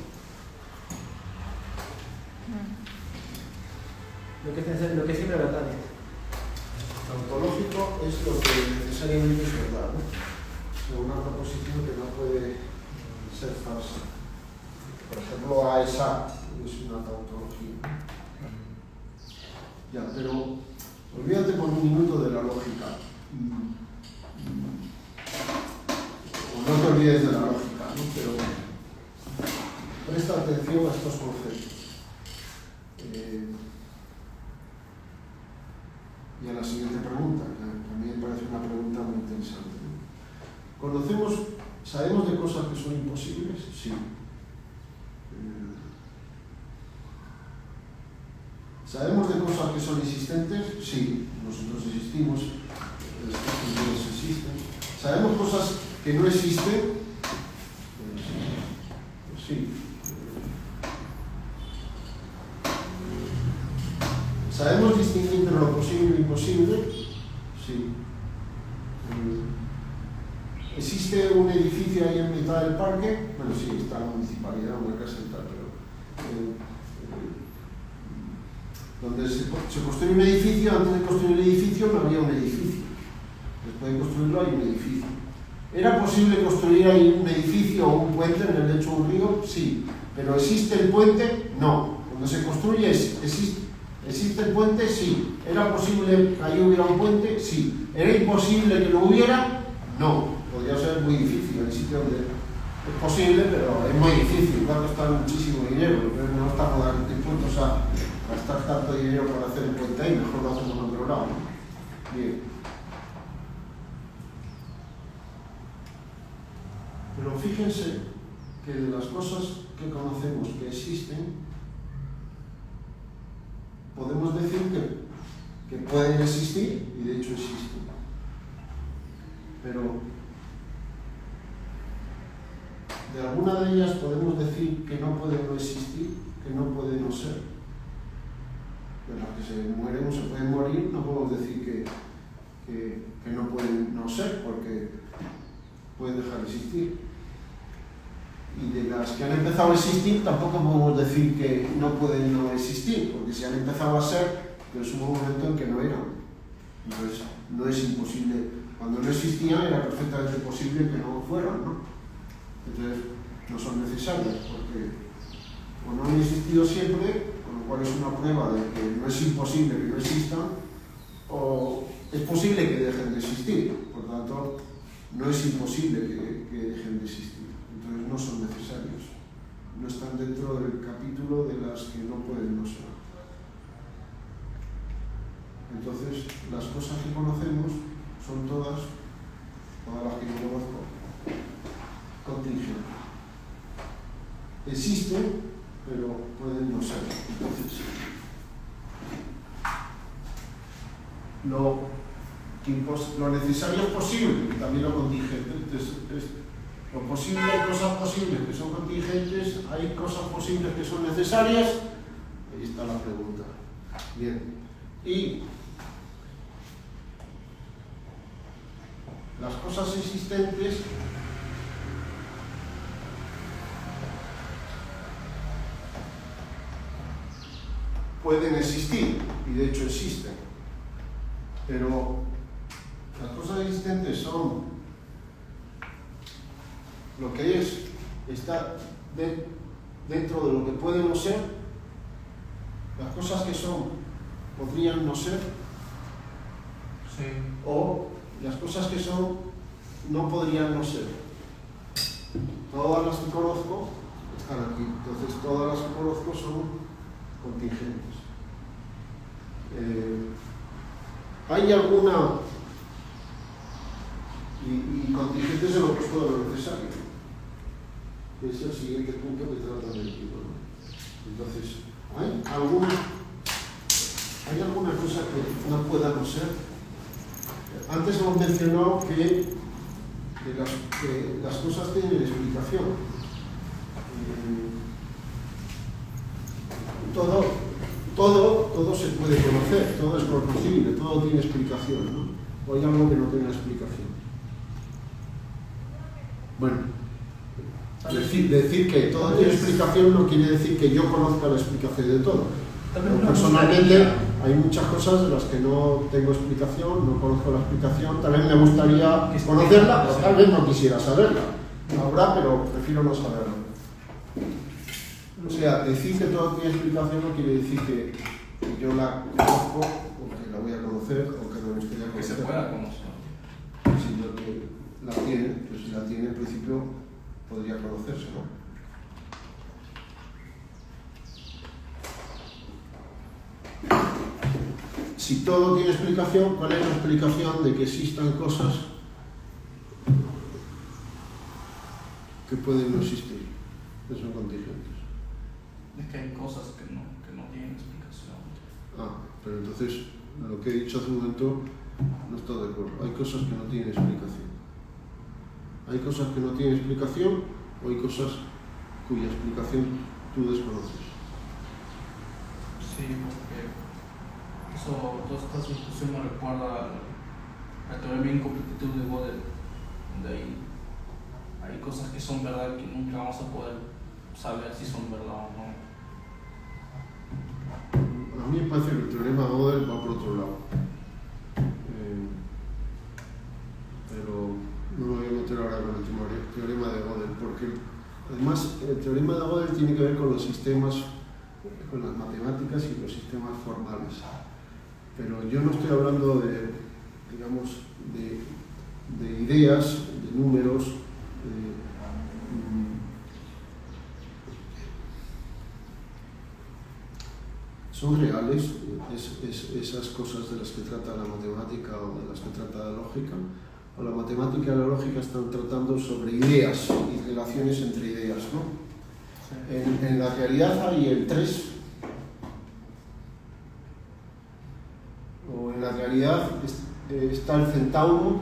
Speaker 3: Lo que siempre verdad.
Speaker 2: Tautológico es lo que necesariamente es verdad, ¿no? Una proposición que no puede ser falsa. Por ejemplo, A es A, es una tautología. Ya, pero olvídate por un minuto de la lógica. O no te olvides de la lógica, ¿no? Pero presta atención a estos conceptos. Y a la siguiente pregunta, que a mí me parece una pregunta muy interesante, ¿no? ¿Sabemos de cosas que son imposibles? Sí. ¿Sabemos de cosas que son existentes? Sí. Nosotros existimos, estas cosas existen. ¿Sabemos cosas que no existen? Pues sí. ¿Sabemos distinguir entre lo posible y lo imposible? Sí. ¿Existe un edificio ahí en mitad del parque? Bueno, sí, está la municipalidad, una casa y tal, pero donde se construye un edificio, antes de construir el edificio no había un edificio. Después de construirlo hay un edificio. ¿Era posible construir ahí un edificio o un puente en el lecho de un río? Sí. ¿Pero existe el puente? No. Cuando se construye, ¿existe el puente? Sí. ¿Era posible que ahí hubiera un puente? Sí. ¿Era imposible que lo hubiera? No. Podría ser muy difícil, hay sitios donde es posible, pero es muy difícil, va a costar muchísimo dinero, pero no estamos dispuestos a gastar tanto dinero para hacer el puente ahí, mejor lo hacemos en otro lado, ¿no? Bien. Pero fíjense que de las cosas que conocemos que existen, podemos decir que pueden existir, y de hecho existen. Pero de alguna de ellas podemos decir que no pueden no existir, que no pueden no ser. De las que se mueren o se pueden morir, no podemos decir que no pueden no ser, porque pueden dejar de existir. Y de las que han empezado a existir, tampoco podemos decir que no pueden no existir, porque si han empezado a ser, pues hubo un momento en que no eran. Entonces, no es imposible. Cuando no existían, era perfectamente posible que no fueran, ¿no? Entonces, no son necesarias, porque o no han existido siempre, con lo cual es una prueba de que no es imposible que no existan, o es posible que dejen de existir, por tanto, no es imposible que dejen de existir. Entonces, no son necesarios, no están dentro del capítulo de las que no pueden no ser. Entonces, las cosas que conocemos son todas las que yo conozco, contingentes. Existen, pero pueden no ser. Entonces, lo necesario es posible, también lo contingente. Entonces, lo posible, hay cosas posibles que son contingentes, hay cosas posibles que son necesarias. Ahí está la pregunta. Bien. Y las cosas existentes pueden existir, y de hecho existen, pero las cosas existentes son lo que está dentro de lo que pueden no ser. Las cosas que son podrían no ser,
Speaker 5: Sí.
Speaker 2: o las cosas que son no podrían no ser. Todas las que conozco están aquí, entonces todas las que conozco son contingentes. Hay alguna y contingentes en lo que es todo lo necesario, que es el siguiente punto que trata el libro, ¿no? Entonces, ¿hay alguna cosa que no pueda no ser? Antes hemos mencionado que las cosas tienen explicación. Todo se puede conocer, todo es conocible, todo tiene explicación, ¿no? O hay algo que no tenga explicación. Bueno, decir que todo tiene explicación no quiere decir que yo conozca la explicación de todo. Personalmente hay muchas cosas de las que no tengo explicación, no conozco la explicación, tal vez me gustaría conocerla o tal vez no quisiera saberla. Habrá, pero prefiero no saberla. O sea, decir que todo tiene explicación no quiere decir que yo la conozco, o que la voy a conocer, o que me gustaría
Speaker 7: Que
Speaker 2: conocer.
Speaker 7: se pueda conocer.
Speaker 2: Sino que la tiene, pues si la tiene en principio podría conocerse, ¿no? Si todo tiene explicación, ¿cuál es la explicación de que existan cosas que pueden no existir, que son contingentes?
Speaker 7: Es que hay cosas que no tienen explicación.
Speaker 2: Ah, pero entonces lo que he dicho hace un momento no estoy de acuerdo. Hay cosas que no tienen explicación. Hay cosas que no tienen explicación o hay cosas cuya explicación tú desconoces.
Speaker 7: Sí, porque toda esta discusión me recuerda al teorema de incompletitud de Gödel, donde hay cosas que son verdad que nunca vamos a poder saber si son verdad o no.
Speaker 2: A mí me parece que el teorema de Gödel va por otro lado. Pero no me voy a meter ahora con el teorema de Gödel, porque además el teorema de Gödel tiene que ver con los sistemas, con las matemáticas y los sistemas formales. Pero yo no estoy hablando de, digamos, de ideas, de números, son reales esas cosas de las que trata la matemática o de las que trata la lógica. O la matemática y la lógica están tratando sobre ideas y relaciones entre ideas, ¿no?
Speaker 7: Sí.
Speaker 2: En la realidad hay el 3, o en la realidad está el centauro,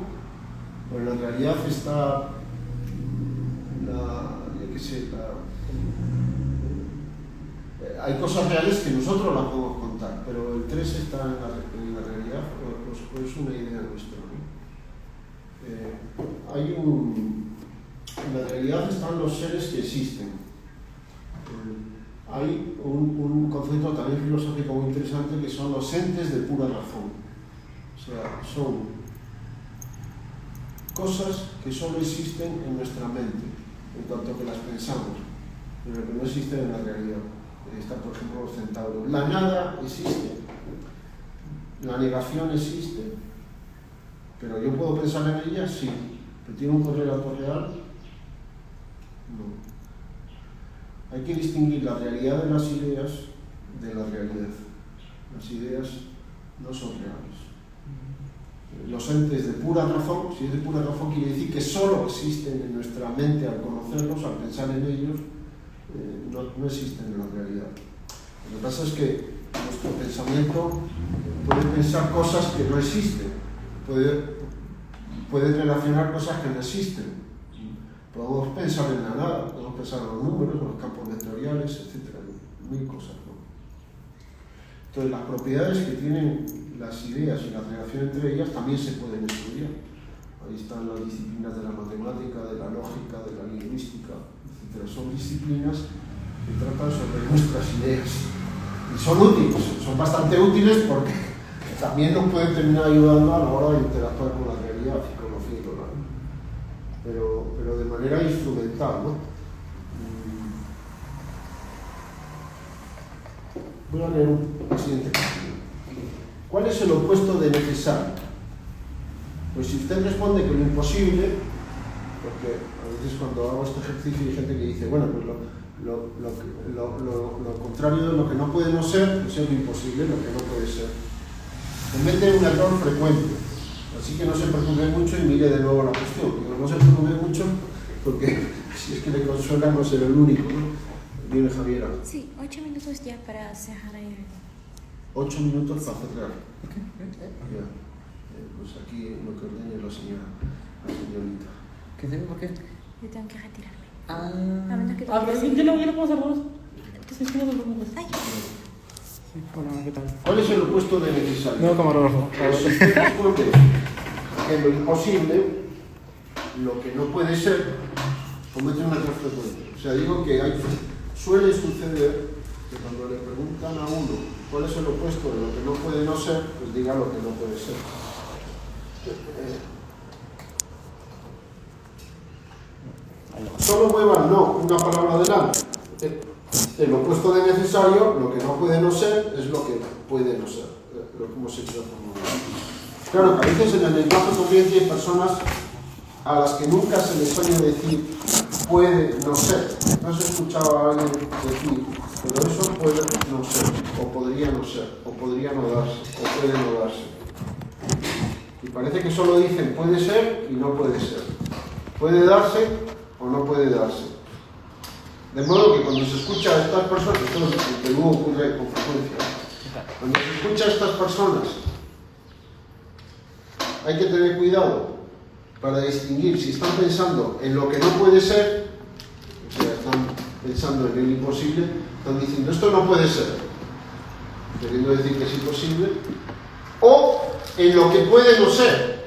Speaker 2: o en la realidad está hay cosas reales que nosotros las podemos contar, pero el 3 está en la realidad, o es una idea nuestra, ¿no? En la realidad están los seres que existen. Hay un concepto también filosófico muy interesante que son los entes de pura razón. O sea, son cosas que solo existen en nuestra mente, en cuanto que las pensamos, pero que no existen en la realidad. Está, por ejemplo, los centauros. La nada existe, la negación existe, pero yo puedo pensar en ella, sí. ¿Pero tiene un correlato real? No. Hay que distinguir la realidad de las ideas de la realidad. Las ideas no son reales. Los entes de pura razón, si es de pura razón, quiere decir que solo existen en nuestra mente al conocerlos, al pensar en ellos, no existen en la realidad. Lo que pasa es que nuestro pensamiento puede pensar cosas que no existen, puede relacionar cosas que no existen. Podemos pensar en la nada, podemos pensar en los números, en los campos vectoriales, etc. Mil cosas, ¿no? Entonces, las propiedades que tienen las ideas y la relación entre ellas también se pueden estudiar. Ahí están las disciplinas de la matemática, de la lógica, de la lingüística, etc. Son disciplinas que tratan sobre nuestras ideas. Y son útiles, son bastante útiles porque también nos pueden terminar ayudando a la hora de interactuar con la realidad y conociéndola, ¿no? Pero de manera instrumental, ¿no? Voy a leer el siguiente capítulo. ¿Cuál es el opuesto de necesario? Pues si usted responde que lo imposible, porque a veces cuando hago este ejercicio hay gente que dice, bueno, pues lo contrario de lo que no puede no ser, pues es lo imposible, lo que no puede ser. Comete un error frecuente, así que no se preocupe mucho y mire de nuevo la cuestión. Digo, no se preocupe mucho porque si es que le consuela no será el único, ¿no? Dime, Javiera.
Speaker 1: Sí, 8 minutos ya para cerrar el...
Speaker 2: 8 minutos para cerrar. Ya. Pues aquí lo que ordene la señorita.
Speaker 3: ¿Qué tengo? ¿Por qué?
Speaker 1: Yo tengo que retirarme.
Speaker 3: Ah,
Speaker 1: A menos que
Speaker 3: pero yo no puedo hacer vos. Entonces, ¿qué no te preocupes?
Speaker 1: Ay.
Speaker 3: Sí, hola, ¿qué tal?
Speaker 2: ¿Cuál es el opuesto de necesario?
Speaker 3: No, camarógrafo.
Speaker 2: Si usted responde que lo imposible, lo que no puede ser, comete un error frecuente. O sea, digo que suele suceder que cuando le preguntan a uno cuál es el opuesto de lo que no puede no ser, pues diga lo que no puede ser. Solo muevan no una palabra adelante. el opuesto de necesario, lo que no puede no ser, es lo que puede no ser. Lo que hemos hecho formular. Claro que a veces en el lenguaje de conciencia hay personas a las que nunca se les oye decir puede no ser. No has escuchado a alguien decir, pero eso puede no ser, o podría no ser, o podría no darse, o puede no darse. Y parece que solo dicen puede ser y no puede ser. Puede darse o no puede darse. De modo que cuando se escucha a estas personas, esto en Perú ocurre con frecuencia, cuando se escucha a estas personas, hay que tener cuidado para distinguir si están pensando en lo que no puede ser, o sea, están pensando en el imposible, están diciendo esto no puede ser, queriendo decir que es imposible, o en lo que puede no ser,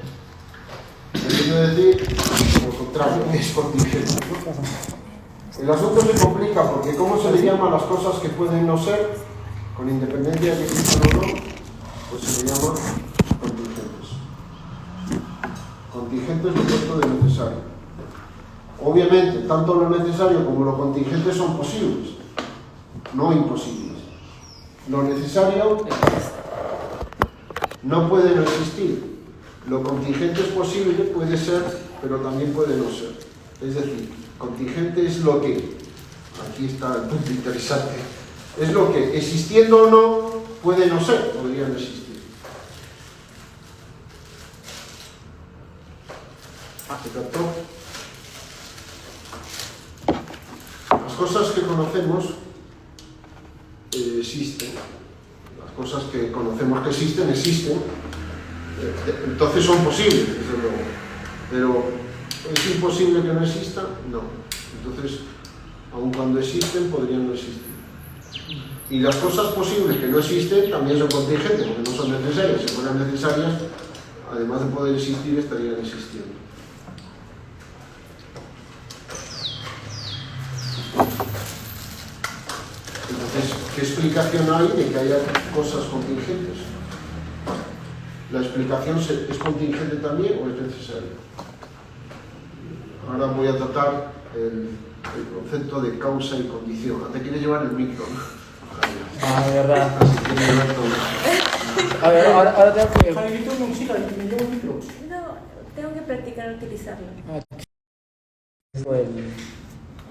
Speaker 2: queriendo decir lo contrario, que es contingente. El asunto se complica porque ¿cómo se le llama a las cosas que pueden no ser, con independencia de que existan o no? Pues se le llama contingentes. Contingente es lo opuesto de necesario. Obviamente, tanto lo necesario como lo contingente son posibles, no imposibles. Lo necesario no puede no existir. Lo contingente es posible, puede ser, pero también puede no ser. Es decir, contingente es lo que, aquí está el punto interesante, es lo que, existiendo o no, puede no ser, podría no existir. ¿Se captó? Las cosas que conocemos existen. Las cosas que conocemos que existen, existen. Entonces son posibles, desde luego. Pero ¿es imposible que no exista? No. Entonces, aun cuando existen, podrían no existir. Y las cosas posibles que no existen también son contingentes, porque no son necesarias. Si fueran necesarias, además de poder existir, estarían existiendo. Entonces, ¿qué explicación hay de que haya cosas contingentes? ¿La explicación es contingente también o es necesaria? Ahora voy a tratar el concepto de causa y condición. Te quieres llevar el micro, ¿no?
Speaker 3: Ah, de verdad.
Speaker 2: No.
Speaker 3: A ver, ahora tengo que...
Speaker 2: Javierito, me llevo el micro.
Speaker 1: No, tengo que practicar utilizarlo.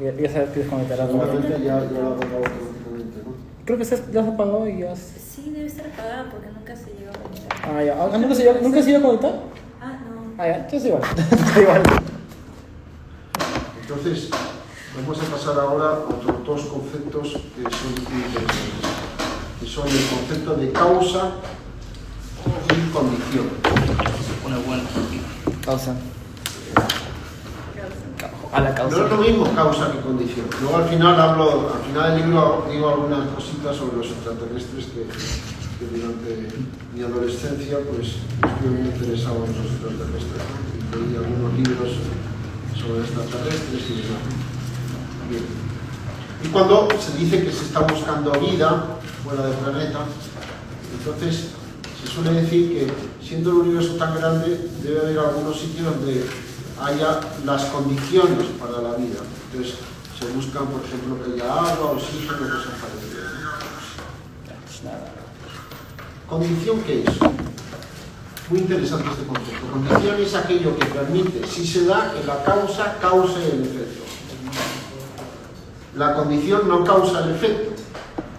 Speaker 3: Ya sabes que desconectar algo.
Speaker 2: Seguramente ya lo ha apagado automáticamente, ¿no?
Speaker 3: Creo que ya se apagó y ya...
Speaker 1: Sí, debe estar apagado porque nunca se llegó a conectar.
Speaker 3: Ah, ya. ¿Nunca se iba a conectar?
Speaker 1: Ah, no.
Speaker 3: Ah, ya. Entonces igual. Igual.
Speaker 2: Entonces, vamos a pasar ahora a otros dos conceptos que son muy interesantes, que son el concepto de causa y condición.
Speaker 7: Una buena.
Speaker 3: Causa. A la causa.
Speaker 2: No es lo mismo causa que condición. Luego al final del libro digo algunas cositas sobre los extraterrestres que durante mi adolescencia pues estuve muy interesado en los extraterrestres, ¿no? Y leí algunos libros sobre extraterrestres y demás. Bien. Y cuando se dice que se está buscando vida fuera del planeta, entonces se suele decir que siendo el universo tan grande debe haber algunos sitios donde haya las condiciones para la vida. Entonces se buscan, por ejemplo, que haya agua, oxígeno, cosas parecidas. ¿Condición qué es? Muy interesante este concepto. Condición es aquello que permite, si se da, que la causa cause el efecto. La condición no causa el efecto.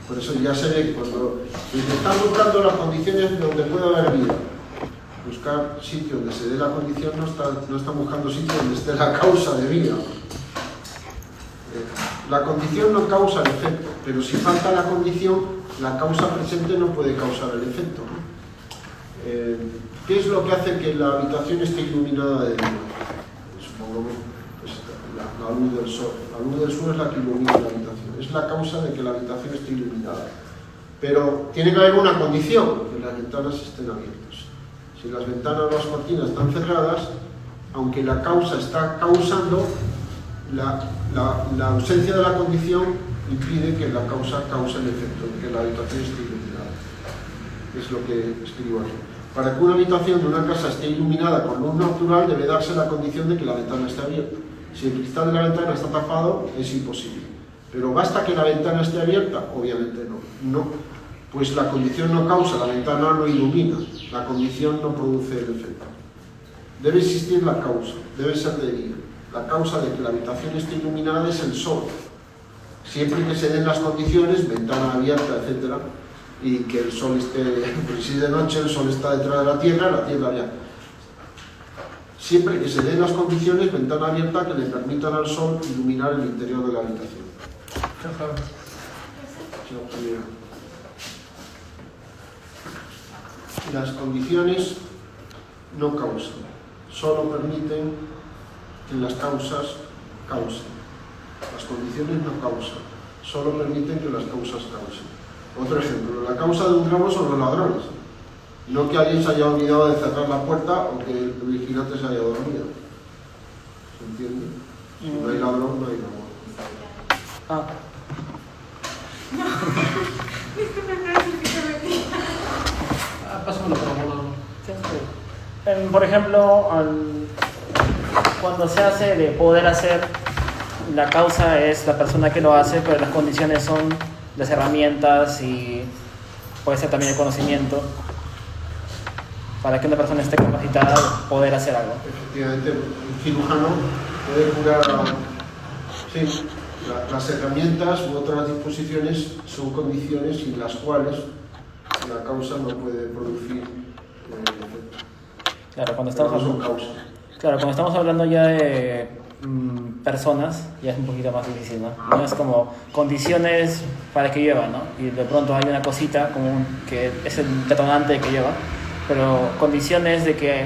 Speaker 2: Por eso ya se ve que cuando se están buscando las condiciones donde puede haber vida, buscar sitio donde se dé la condición no está buscando sitio donde esté la causa de vida. La condición no causa el efecto, pero si falta la condición, la causa presente no puede causar el efecto, ¿no? ¿Qué es lo que hace que la habitación esté iluminada de día? Supongamos pues, la luz del sol. La luz del sol es la que ilumina la habitación. Es la causa de que la habitación esté iluminada. Pero tiene que haber una condición, que las ventanas estén abiertas. Si las ventanas o las cortinas están cerradas, aunque la causa está causando, la ausencia de la condición impide que la causa cause el efecto, de que la habitación esté iluminada. Es lo que escribo aquí. Para que una habitación de una casa esté iluminada con luz natural, debe darse la condición de que la ventana esté abierta. Si el cristal de la ventana está tapado, es imposible. ¿Pero basta que la ventana esté abierta? Obviamente no. Pues la condición no causa, la ventana no ilumina, la condición no produce el efecto. Debe existir la causa, debe ser de día. La causa de que la habitación esté iluminada es el sol. Siempre que se den las condiciones, ventana abierta, etc., y que el sol esté, pues si de noche el sol está detrás de la tierra ya. Siempre que se den las condiciones, ventana abierta que le permitan al sol iluminar el interior de la habitación. Las condiciones no causan, solo permiten que las causas causen. Las condiciones no causan, solo permiten que las causas causen. Otro ejemplo, la causa de un robo son los ladrones. No que alguien se haya olvidado de cerrar la puerta o que el vigilante se haya dormido. ¿Se entiende? Si no hay ladrón, no hay robo.
Speaker 7: Pásamelo por favor.
Speaker 3: Por ejemplo, cuando se hace de poder hacer, la causa es la persona que lo hace, pero las condiciones son las herramientas y puede ser también el conocimiento para que una persona esté capacitada de poder hacer algo.
Speaker 2: Efectivamente, un cirujano puede curar. Sí, las herramientas u otras disposiciones son condiciones sin las cuales la causa no puede producir efecto.
Speaker 3: Claro, cuando estamos hablando ya de personas, ya es un poquito más difícil, ¿no? No es como condiciones para que llueva, ¿no? Y de pronto hay una cosita como que es el detonante que lleva, pero condiciones de que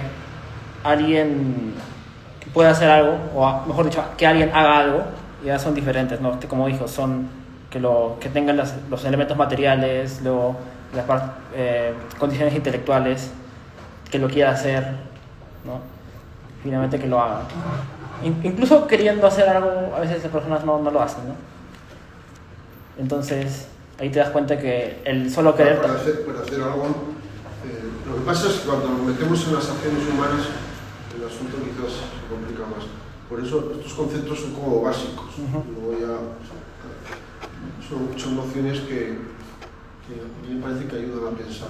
Speaker 3: alguien pueda hacer algo, o mejor dicho, que alguien haga algo, ya son diferentes, ¿no? Como dijo, son que tengan los elementos materiales, las condiciones intelectuales, que lo quiera hacer, ¿no? Finalmente que lo haga. Incluso queriendo hacer algo, a veces las personas no lo hacen, ¿no? Entonces, ahí te das cuenta que el solo querer...
Speaker 2: Para hacer algo, lo que pasa es que cuando nos metemos en las acciones humanas, el asunto quizás se complica más. Por eso estos conceptos son como básicos. Luego ya son nociones que a mí me parece que ayudan a pensar.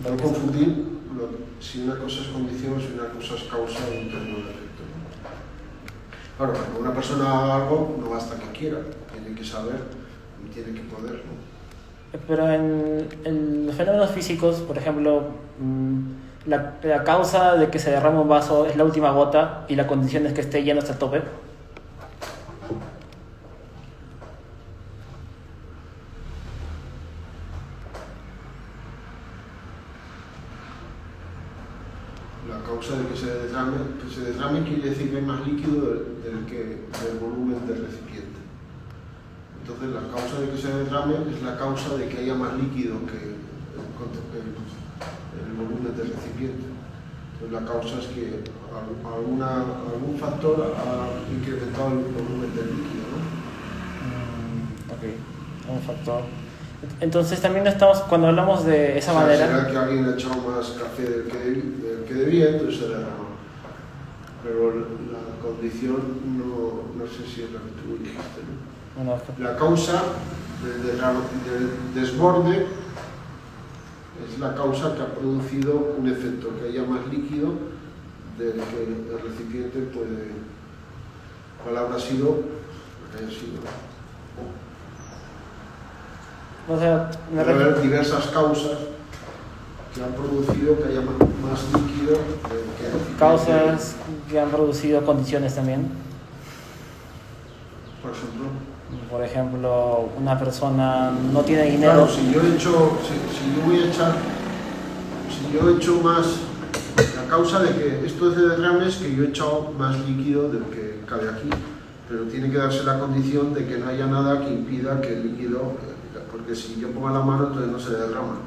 Speaker 2: No confundir si una cosa es condición o si una cosa es causa de un término de efecto. Claro, cuando una persona haga algo, no basta que quiera, tiene que saber y tiene que poder, ¿no?
Speaker 3: Pero en los fenómenos físicos, por ejemplo, la causa de que se derrame un vaso es la última gota y la condición es que esté lleno hasta el tope.
Speaker 2: La causa de que se derrame quiere decir que hay más líquido del volumen del recipiente. Entonces la causa de que se derrame es la causa de que haya más líquido que el volumen del recipiente. Entonces la causa es que algún factor ha incrementado el volumen del líquido, ¿no?
Speaker 3: Ok, un factor. Entonces también estamos, cuando hablamos de esa manera...
Speaker 2: Será que alguien ha echado más café del que debía, entonces se derrama. Pero la condición no sé si es la que tú dijiste, ¿no?
Speaker 3: Bueno,
Speaker 2: la causa del desborde es la causa que ha producido un efecto, que haya más líquido del que el recipiente puede... ¿Cuál habrá sido? Lo que haya sido.
Speaker 3: o sea,
Speaker 2: Debe haber diversas causas que han producido que haya más líquido que
Speaker 3: causas que han producido condiciones también.
Speaker 2: Por ejemplo,
Speaker 3: Por ejemplo, una persona no tiene dinero.
Speaker 2: claro, si yo he hecho más, la causa de que esto se derrame es que yo he echado más líquido del que cabe aquí, pero tiene que darse la condición de que no haya nada que impida que el líquido, porque si yo pongo la mano entonces no se derrama.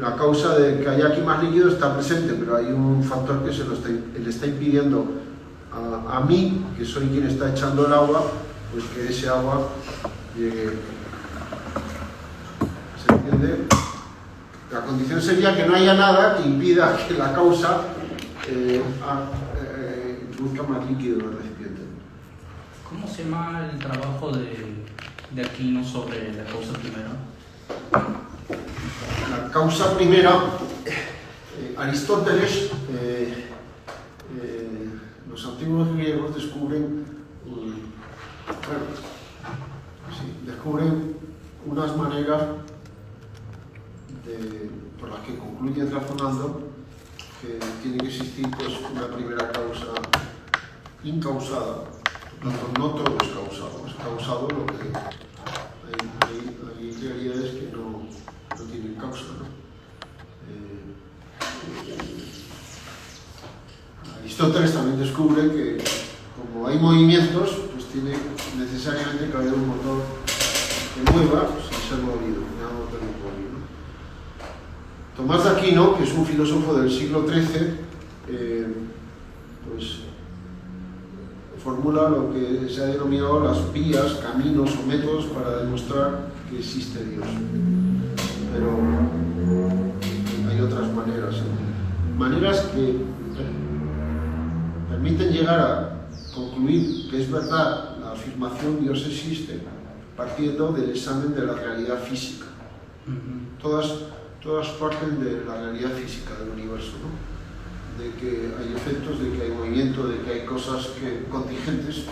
Speaker 2: La causa de que haya aquí más líquido está presente, pero hay un factor que le está impidiendo a mí, que soy quien está echando el agua, pues que ese agua llegue. ¿Se entiende? La condición sería que no haya nada que impida que la causa introduzca más líquido en el recipiente.
Speaker 7: ¿Cómo se llama el trabajo de Aquino sobre la causa primera?
Speaker 2: La causa primera, Aristóteles, los antiguos griegos descubren, descubren unas maneras por las que concluyen razonando que tiene que existir pues, una primera causa incausada. Por tanto, no todo es causado. Es causado lo que hay realidades que no tienen causa, ¿no? Aristóteles también descubre que como hay movimientos, pues tiene necesariamente que haber un motor que mueva sin ser movido, un motor immovible, ¿no? Tomás de Aquino, que es un filósofo del siglo XIII, pues formula lo que se ha denominado las vías, caminos o métodos para demostrar que existe Dios. Pero hay otras maneras que permiten llegar a concluir que es verdad la afirmación Dios existe partiendo del examen de la realidad física. Todas parten de la realidad física del universo, ¿no? De que hay efectos, de que hay movimiento, de que hay cosas contingentes.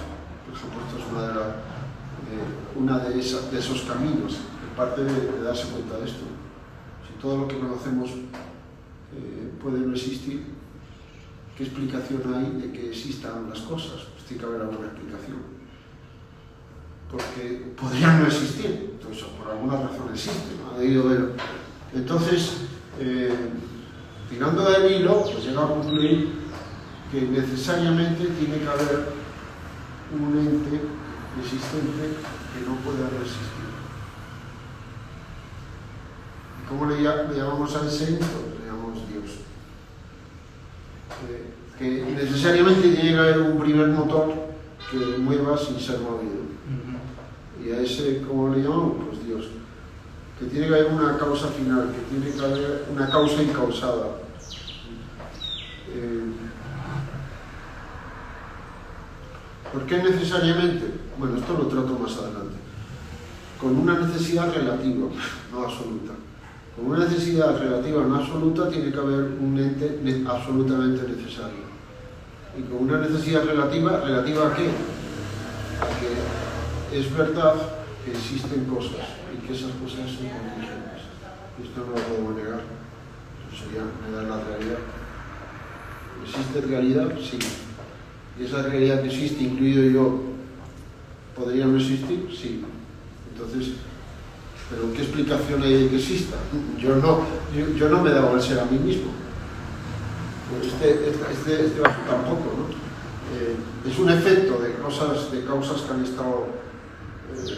Speaker 2: Por ejemplo, esto es una de esos caminos, que parte de darse cuenta de esto. Si todo lo que conocemos puede no existir, ¿qué explicación hay de que existan las cosas? Pues tiene que haber alguna explicación. Porque podrían no existir, entonces por alguna razón existen, ¿no? Ha debido haber. Entonces, tirando del hilo, pues llega a concluir que necesariamente tiene que haber un ente existente que no pueda no existir. ¿Cómo le llamamos a ese ente? Le llamamos Dios. Que necesariamente tiene que haber un primer motor que mueva sin ser movido. Y a ese, ¿cómo le llamamos? Pues Dios. Que tiene que haber una causa final, que tiene que haber una causa incausada. ¿Por qué necesariamente? Bueno, esto lo trato más adelante. Con una necesidad relativa, no absoluta. Con una necesidad relativa no absoluta tiene que haber un ente absolutamente necesario. Y con una necesidad relativa, ¿relativa a qué? A que es verdad que existen cosas y que esas cosas son contingentes. Esto no lo podemos negar. Eso sería negar la realidad. ¿Existe realidad? Sí. ¿Y esa realidad que existe, incluido yo, podría no existir? Sí. Entonces, ¿pero qué explicación hay de que exista? Yo no me he dado el ser a mí mismo. Pues este tampoco, ¿no? Es un efecto de causas que han estado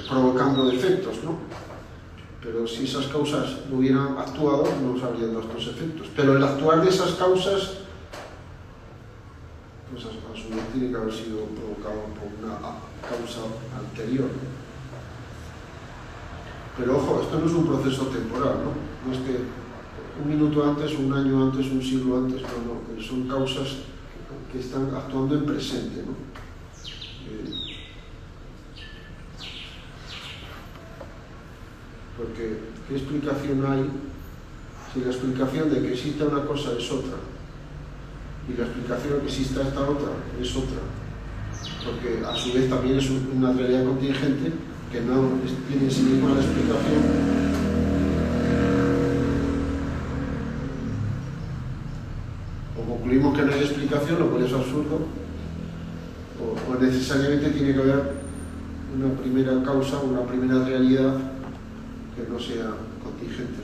Speaker 2: provocando defectos, ¿no? Pero si esas causas no hubieran actuado, no se habrían dado estos efectos. Pero el actuar de esas causas, pues a su vez tiene que haber sido provocado por una causa anterior, ¿no? Pero ojo, esto no es un proceso temporal, ¿no? No es que un minuto antes, un año antes, un siglo antes, no, son causas que están actuando en presente, ¿no? Porque, ¿qué explicación hay si la explicación de que exista una cosa es otra y la explicación de que exista esta otra es otra? Porque a su vez también es una realidad contingente que no tiene en sí misma la explicación. O concluimos que no hay explicación, lo cual es absurdo, o necesariamente tiene que haber una primera causa, una primera realidad que no sea contingente.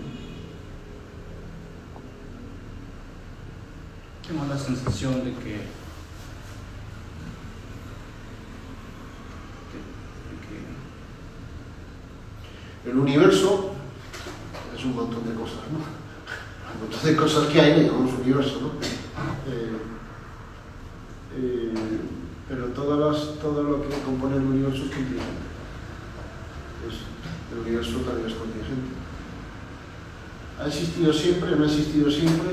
Speaker 7: Tengo la sensación de que
Speaker 2: el universo es un montón de cosas, ¿no? Un montón de cosas que hay, le llamamos universo, ¿no? Pero todo lo que compone el universo es contingente. El universo también es contingente. ¿Ha existido siempre? ¿No ha existido siempre?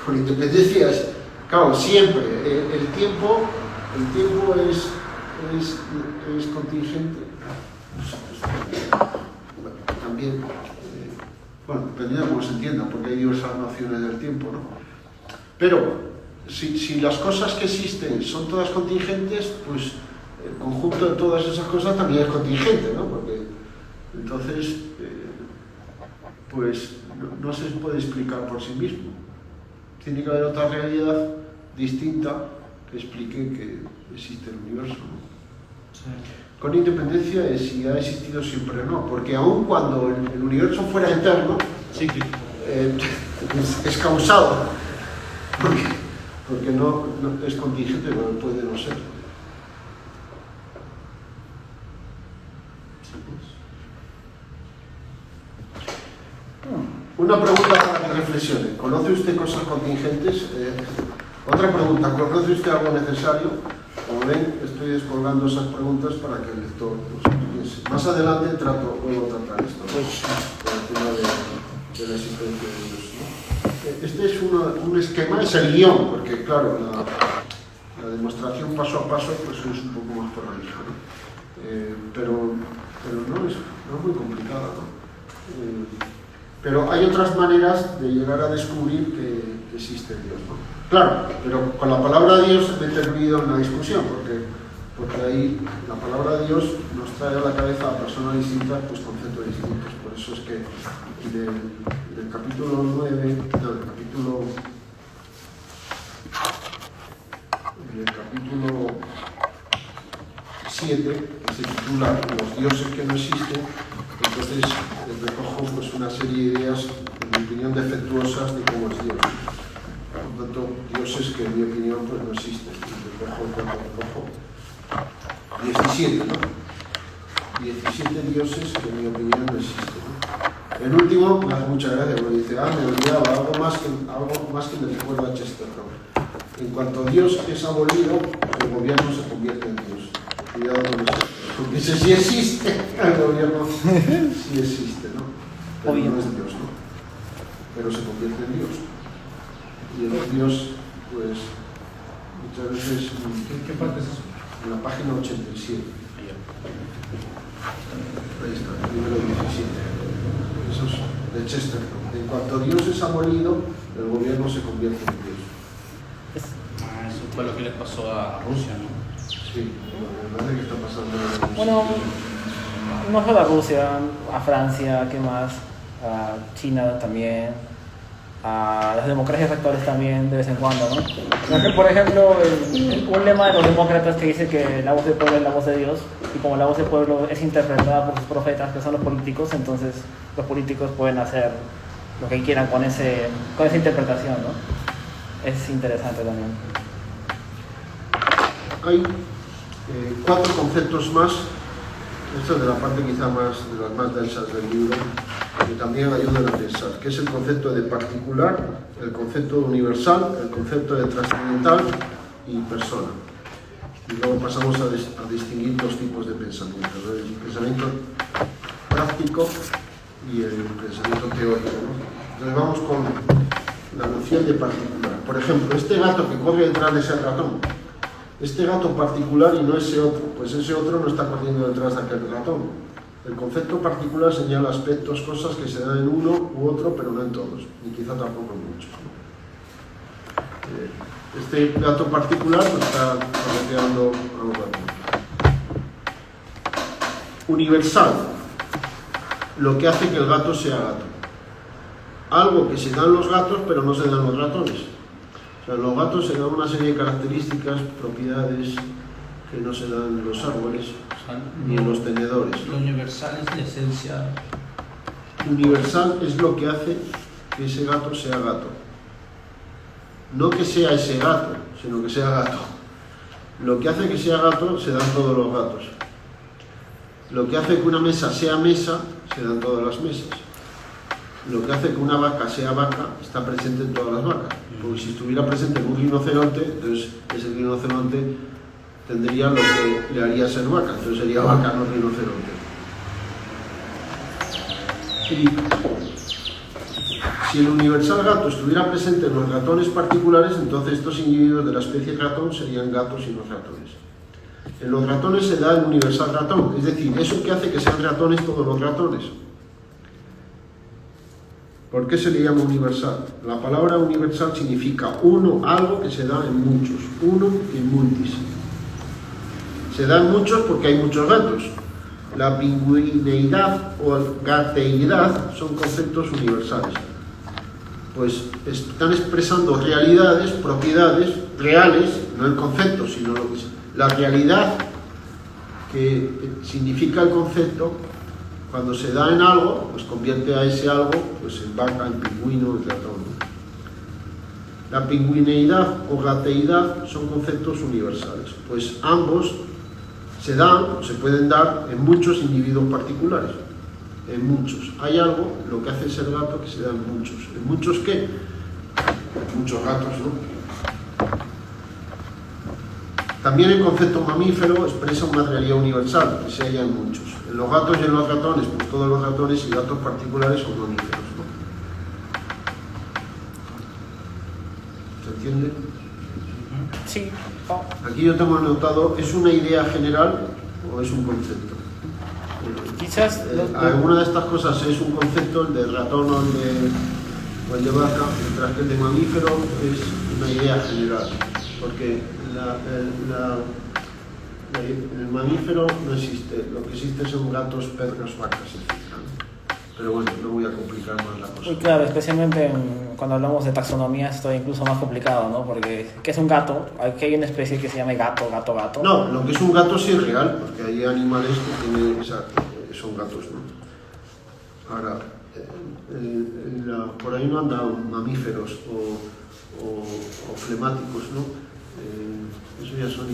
Speaker 2: Con independencia, claro, siempre. El tiempo es contingente, bueno, también, bueno, dependiendo de cómo se entienda, porque hay diversas nociones del tiempo, ¿no? Pero si las cosas que existen son todas contingentes, pues el conjunto de todas esas cosas también es contingente, ¿no? Porque entonces, pues no se puede explicar por sí mismo. Tiene que haber otra realidad distinta que explique que existe el universo, ¿no?
Speaker 7: Sí.
Speaker 2: Con independencia de si ha existido siempre o no, porque aun cuando el universo fuera eterno, es causado, porque no es contingente, no puede no ser. Una pregunta para que reflexione. ¿Conoce usted cosas contingentes? Otra pregunta. ¿Conoce usted algo necesario? Como ven, estoy descolgando esas preguntas para que el lector pues, piense. Más adelante luego tratar esto, ¿no? Por el tema de la existencia de Dios, ¿no? Este es un esquema, es el guión, porque claro, la demostración paso a paso pues es un poco más prolija, ¿no? Pero no es muy complicada, ¿no? Pero hay otras maneras de llegar a descubrir que existe Dios, ¿no? Claro, pero con la palabra Dios me he intervenido en la discusión, porque ahí la palabra de Dios nos trae a la cabeza a personas distintas, pues conceptos distintos. Por eso es que del capítulo 9, del capítulo 7, que se titula Los dioses que no existen, entonces recojo pues, una serie de ideas, en mi opinión, defectuosas de cómo es Dios. Por tanto, dioses que en mi opinión pues, no existen. Recojo 17, ¿no? 17 dioses que en mi opinión no existen, ¿no? El último me hace mucha gracia, porque dice, me olvidaba algo más que me recuerda a Chesterton. En cuanto Dios es abolido, el gobierno se convierte en Dios. Cuidado con eso, porque ese sí existe, el gobierno sí existe, ¿no? Pero no es Dios, ¿no? Pero se convierte en Dios. Y el Dios, pues, muchas veces...
Speaker 7: ¿Qué parte es eso?
Speaker 2: En la página 87. Ahí está, número 17. Eso es de Chesterton. En cuanto Dios es abolido, el gobierno se convierte en Dios.
Speaker 6: Eso fue lo que les pasó a Rusia, ¿no?
Speaker 2: Sí, me parece que está pasando.
Speaker 3: Bueno, no solo a Rusia, a Francia, ¿qué más? A China también, a las democracias actuales también de vez en cuando, ¿no? Por ejemplo, un lema de los demócratas que dice que la voz del pueblo es la voz de Dios, y como la voz del pueblo es interpretada por sus profetas, que son los políticos, entonces los políticos pueden hacer lo que quieran con esa interpretación, ¿no? Es interesante también.
Speaker 2: Hay 4 conceptos más, esto es de la parte quizá más, de las más densas del libro, que también ayudan a pensar, que es el concepto de particular, el concepto de universal, el concepto de trascendental y persona. Y luego pasamos a distinguir 2 tipos de pensamiento, ¿no? El pensamiento práctico y el pensamiento teórico, ¿no? Entonces vamos con la noción de particular. Por ejemplo, este gato que corre detrás de ese ratón, este gato particular y no ese otro, pues ese otro no está corriendo detrás de aquel ratón. El concepto particular señala aspectos, cosas que se dan en uno u otro, pero no en todos, y quizá tampoco en muchos, ¿no? Este gato particular pues, está correteando a un ratón. Universal, lo que hace que el gato sea gato. Algo que se dan los gatos, pero no se dan los ratones. O sea, los gatos se dan una serie de características, propiedades que no se dan en los árboles ni en los tenedores.
Speaker 6: Lo universal es la esencia.
Speaker 2: Universal es lo que hace que ese gato sea gato. No que sea ese gato, sino que sea gato. Lo que hace que sea gato se dan todos los gatos. Lo que hace que una mesa sea mesa se dan todas las mesas. Lo que hace que una vaca sea vaca está presente en todas las vacas. Porque si estuviera presente en un rinoceronte, entonces ese rinoceronte tendría lo que le haría ser vaca, entonces sería vaca, no rinoceronte. Y si el universal gato estuviera presente en los ratones particulares, entonces estos individuos de la especie ratón serían gatos y no ratones. En los ratones se da el universal ratón, es decir, eso que hace que sean ratones todos los ratones. ¿Por qué se le llama universal? La palabra universal significa uno, algo que se da en muchos, uno in multis. Se da en muchos porque hay muchos gatos. La pingüineidad o gateidad son conceptos universales. Pues están expresando realidades, propiedades reales, no el concepto, sino lo que es la realidad que significa el concepto. Cuando se da en algo, pues convierte a ese algo pues en vaca, en pingüino, en ratón. La pingüineidad o gateidad son conceptos universales, pues ambos se dan, o se pueden dar en muchos individuos particulares, en muchos. Hay algo, lo que hace ser gato, que se da en muchos. ¿En muchos qué? En muchos gatos, ¿no? También el concepto mamífero expresa una realidad universal, que se halla en muchos. En los gatos y en los ratones, pues todos los ratones y gatos particulares son mamíferos, ¿no? ¿Se entiende?
Speaker 3: Sí.
Speaker 2: Aquí yo tengo anotado, ¿es una idea general o es un concepto?
Speaker 3: Quizás...
Speaker 2: Alguna de estas cosas es un concepto, el de ratón o el de vaca, mientras que el de mamífero es una idea general, porque el mamífero no existe, lo que existe son gatos, perros, vacas, etc. Pero bueno, no voy a complicar más la cosa.
Speaker 3: Muy claro, especialmente cuando hablamos de taxonomía esto es incluso más complicado, ¿no? Porque, ¿qué es un gato? Aquí hay una especie que se llama gato.
Speaker 2: No, lo que es un gato sí es real, porque hay animales que tienen son gatos, ¿no? Ahora, por ahí no andan mamíferos o flemáticos, ¿no? Eso ya son...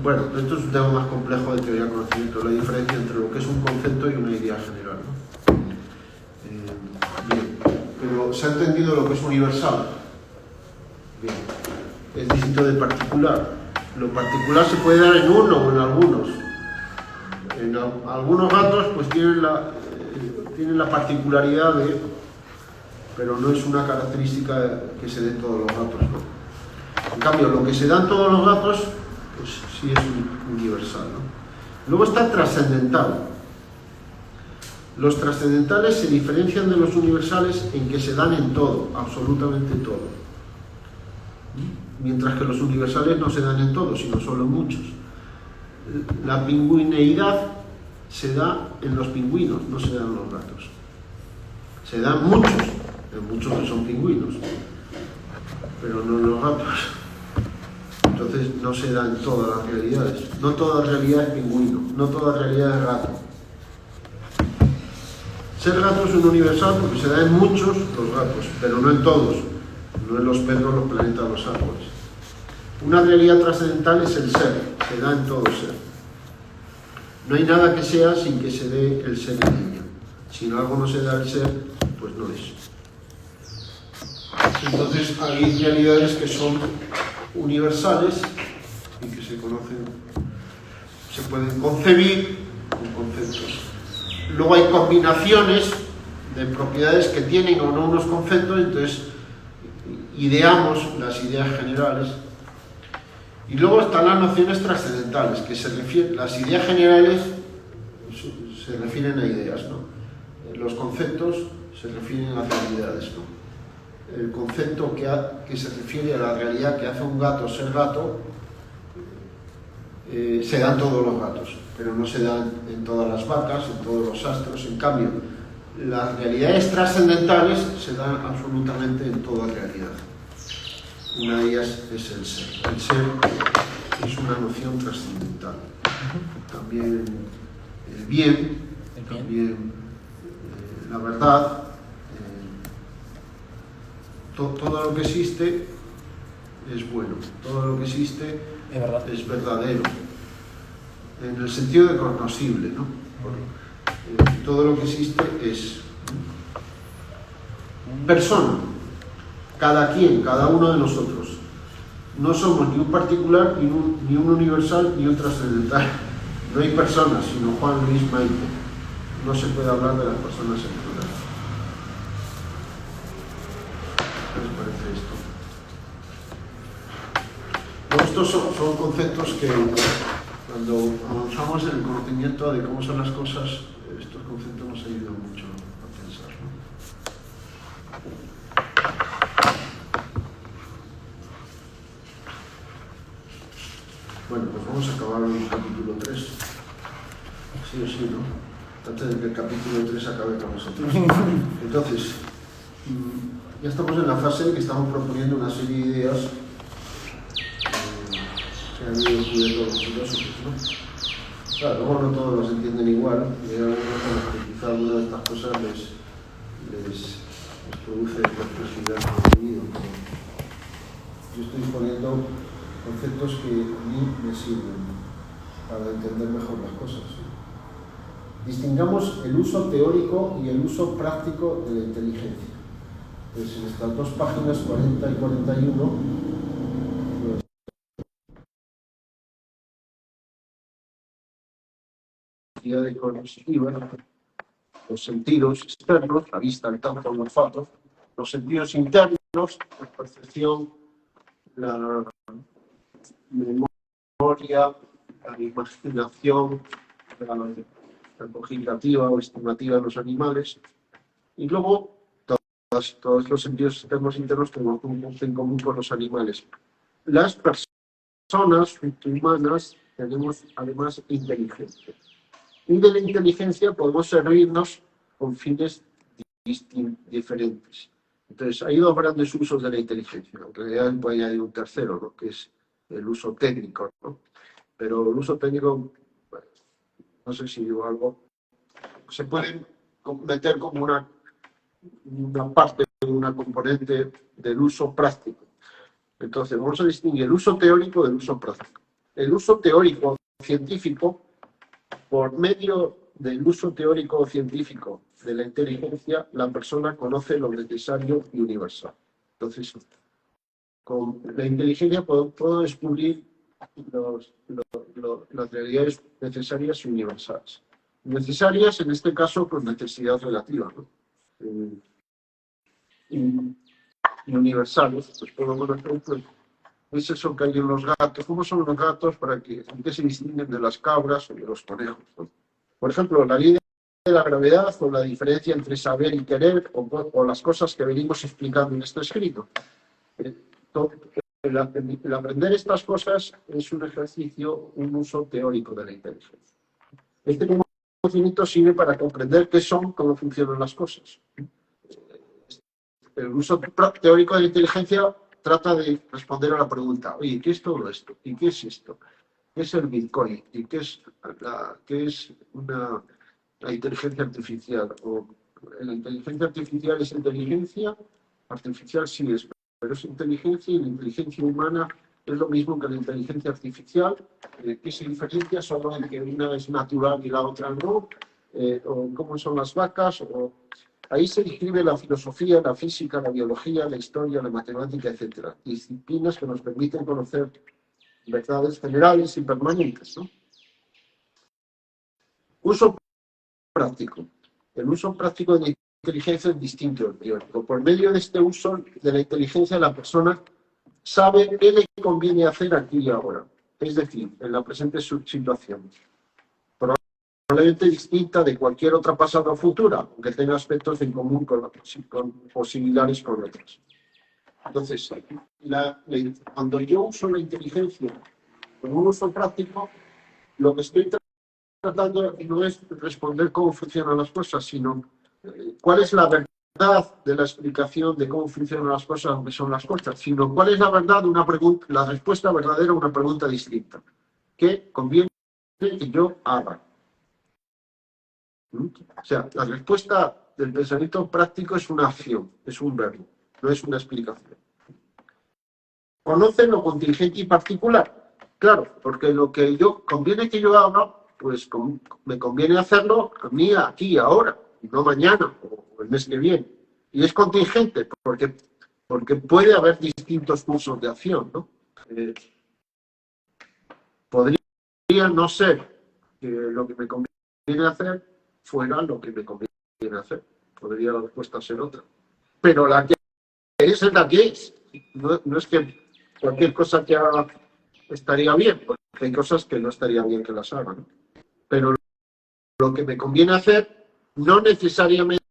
Speaker 2: Bueno, esto es un tema más complejo de teoría de conocimiento, la diferencia entre lo que es un concepto y una idea general, ¿no? Bien, pero ¿se ha entendido lo que es universal? Bien, es distinto de particular. Lo particular se puede dar en uno o en algunos. En algunos gatos pues tienen la particularidad de... pero no es una característica que se dé en todos los gatos, ¿no? En cambio, lo que se da en todos los gatos, pues sí es universal, ¿no? Luego está trascendental. Los trascendentales se diferencian de los universales en que se dan en todo, absolutamente todo. Mientras que los universales no se dan en todo, sino solo en muchos. La pingüineidad se da en los pingüinos, no se da en los gatos. Se dan muchos, en muchos que son pingüinos, pero no en los gatos. Entonces no se da en todas las realidades. No toda realidad es pingüino, no toda realidad es gato. Ser gato es un universal porque se da en muchos los gatos, pero no en todos, no en los perros, los planetas, los árboles. Una realidad trascendental es el ser, se da en todo ser. No hay nada que sea sin que se dé el ser en ella. Si algo no se da el ser, pues no es. Entonces hay realidades que son universales y que se conocen, se pueden concebir con conceptos. Luego hay combinaciones de propiedades que tienen o no unos conceptos, entonces ideamos las ideas generales. Y luego están las nociones trascendentales, que se refieren, las ideas generales se refieren a ideas, ¿no? Los conceptos se refieren a realidades, ¿no? El concepto que se refiere a la realidad que hace un gato ser gato, se dan todos los gatos, pero no se dan en todas las vacas, en todos los astros. En cambio, las realidades trascendentales se dan absolutamente en toda realidad. Una de ellas es el ser. El ser es una noción trascendental. También el bien, también la verdad. Todo lo que existe es bueno, todo lo que existe es verdadero, en el sentido de cognoscible, ¿no? Todo lo que existe es persona, cada quien, cada uno de nosotros. No somos ni un particular, ni un universal, ni un trascendental. No hay personas, sino Juan, Luis, Maite. No se puede hablar de las personas en plural. ¿Qué les parece esto? Luego estos son conceptos que cuando avanzamos en el conocimiento de cómo son las cosas, estos conceptos nos ayudan mucho a pensar, ¿no? Bueno, pues vamos a acabar el capítulo 3. Sí o sí, ¿no? Antes de que el capítulo 3 acabe con nosotros. Entonces, ya estamos en la fase en que estamos proponiendo una serie de ideas que han ido descubriendo los filósofos, ¿no? Claro, luego no todos los entienden igual, y hay algunos con los que quizá alguna de estas cosas les produce perplejidad en el sentido. Yo estoy poniendo conceptos que a mí me sirven para entender mejor las cosas. Distingamos el uso teórico y el uso práctico de la inteligencia. Pues en estas dos páginas 40 y 41, de cognitiva, los sentidos externos, la vista, el tacto, el olfato, los sentidos internos, la percepción, la memoria, la imaginación, la cognitiva o estimativa de los animales, y luego todos los sentidos externos e internos tenemos un punto en común con los animales. Las personas humanas tenemos además inteligencia. Y de la inteligencia podemos servirnos con fines diferentes. Entonces, hay dos grandes usos de la inteligencia. En realidad puede añadir un tercero, ¿no? Que es el uso técnico, ¿no? Pero el uso técnico, bueno, no sé si digo algo, se puede meter como una parte, una componente del uso práctico. Entonces, vamos a distinguir el uso teórico del uso práctico. El uso teórico científico, por medio del uso teórico o científico de la inteligencia, la persona conoce lo necesario y universal. Entonces, con la inteligencia puedo descubrir las realidades necesarias y universales. Necesarias, en este caso, con necesidad relativa, ¿no? Y universales, pues puedo conocer, pues, es eso que hay en los gatos. ¿Cómo son los gatos? ¿En qué se distinguen de las cabras o de los conejos, ¿no? Por ejemplo, la ley de la gravedad o la diferencia entre saber y querer o las cosas que venimos explicando en este escrito. El aprender estas cosas es un ejercicio, un uso teórico de la inteligencia. Este conocimiento sirve para comprender qué son, cómo funcionan las cosas. El uso teórico de la inteligencia trata de responder a la pregunta, oye, ¿qué es todo esto? ¿Y qué es esto? ¿Qué es el Bitcoin? ¿Y qué es la inteligencia artificial? O la inteligencia artificial es inteligencia, artificial sí es, pero es inteligencia, y la inteligencia humana es lo mismo que la inteligencia artificial, que se diferencia solo en que una es natural y la otra no, o cómo son las vacas, o... Ahí se describe la filosofía, la física, la biología, la historia, la matemática, etc. Disciplinas que nos permiten conocer verdades generales y permanentes, ¿no? Uso práctico. El uso práctico de la inteligencia es distinto del teórico. Por medio de este uso de la inteligencia, la persona sabe qué le conviene hacer aquí y ahora. Es decir, en la presente situación. Probablemente distinta de cualquier otra pasada o futura, aunque tenga aspectos en común o similares con otras. Entonces, cuando yo uso la inteligencia con un uso práctico, lo que estoy tratando no es responder cómo funcionan las cosas, sino cuál es la verdad de la explicación de cómo funcionan las cosas, aunque son las cosas, sino cuál es la verdad de una pregunta, la respuesta verdadera a una pregunta distinta, que conviene que yo haga. O sea, la respuesta del pensamiento práctico es una acción, es un verbo, no es una explicación. ¿Conocen lo contingente y particular? Claro, porque lo que conviene que yo haga, pues me conviene hacerlo a mí aquí, ahora, y no mañana o el mes que viene. Y es contingente, porque puede haber distintos cursos de acción, ¿no? Podría no ser que lo que me conviene hacer fuera lo que me conviene hacer. Podría la respuesta ser otra. Pero la que es la que es. No es que cualquier cosa que haga estaría bien, porque hay cosas que no estaría bien que las hagan, ¿no? Pero lo que me conviene hacer no necesariamente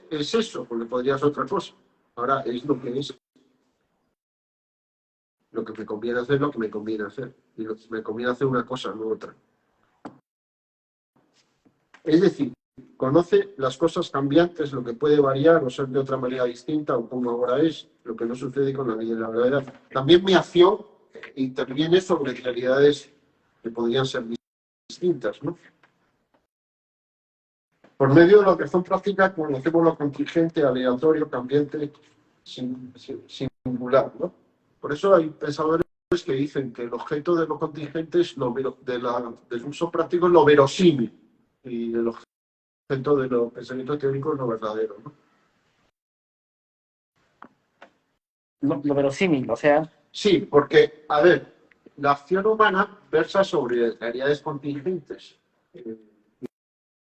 Speaker 2: es eso, porque podría ser otra cosa. Ahora es lo que es. Lo que me conviene hacer es lo que me conviene hacer. Y me conviene hacer una cosa, no otra. Es decir, conoce las cosas cambiantes, lo que puede variar o ser de otra manera distinta o como ahora es, lo que no sucede con la ley de la gravedad. También mi acción interviene sobre realidades que podrían ser distintas, ¿no? Por medio de la razón práctica conocemos lo contingente, aleatorio, cambiante, singular, ¿no? Por eso hay pensadores que dicen que el objeto de lo contingente es del uso práctico es lo verosímil y el objeto de los pensamientos teóricos es lo verdadero, ¿no?
Speaker 3: Lo verosímil, o sea,
Speaker 2: Sí, porque, a ver, la acción humana versa sobre realidades contingentes,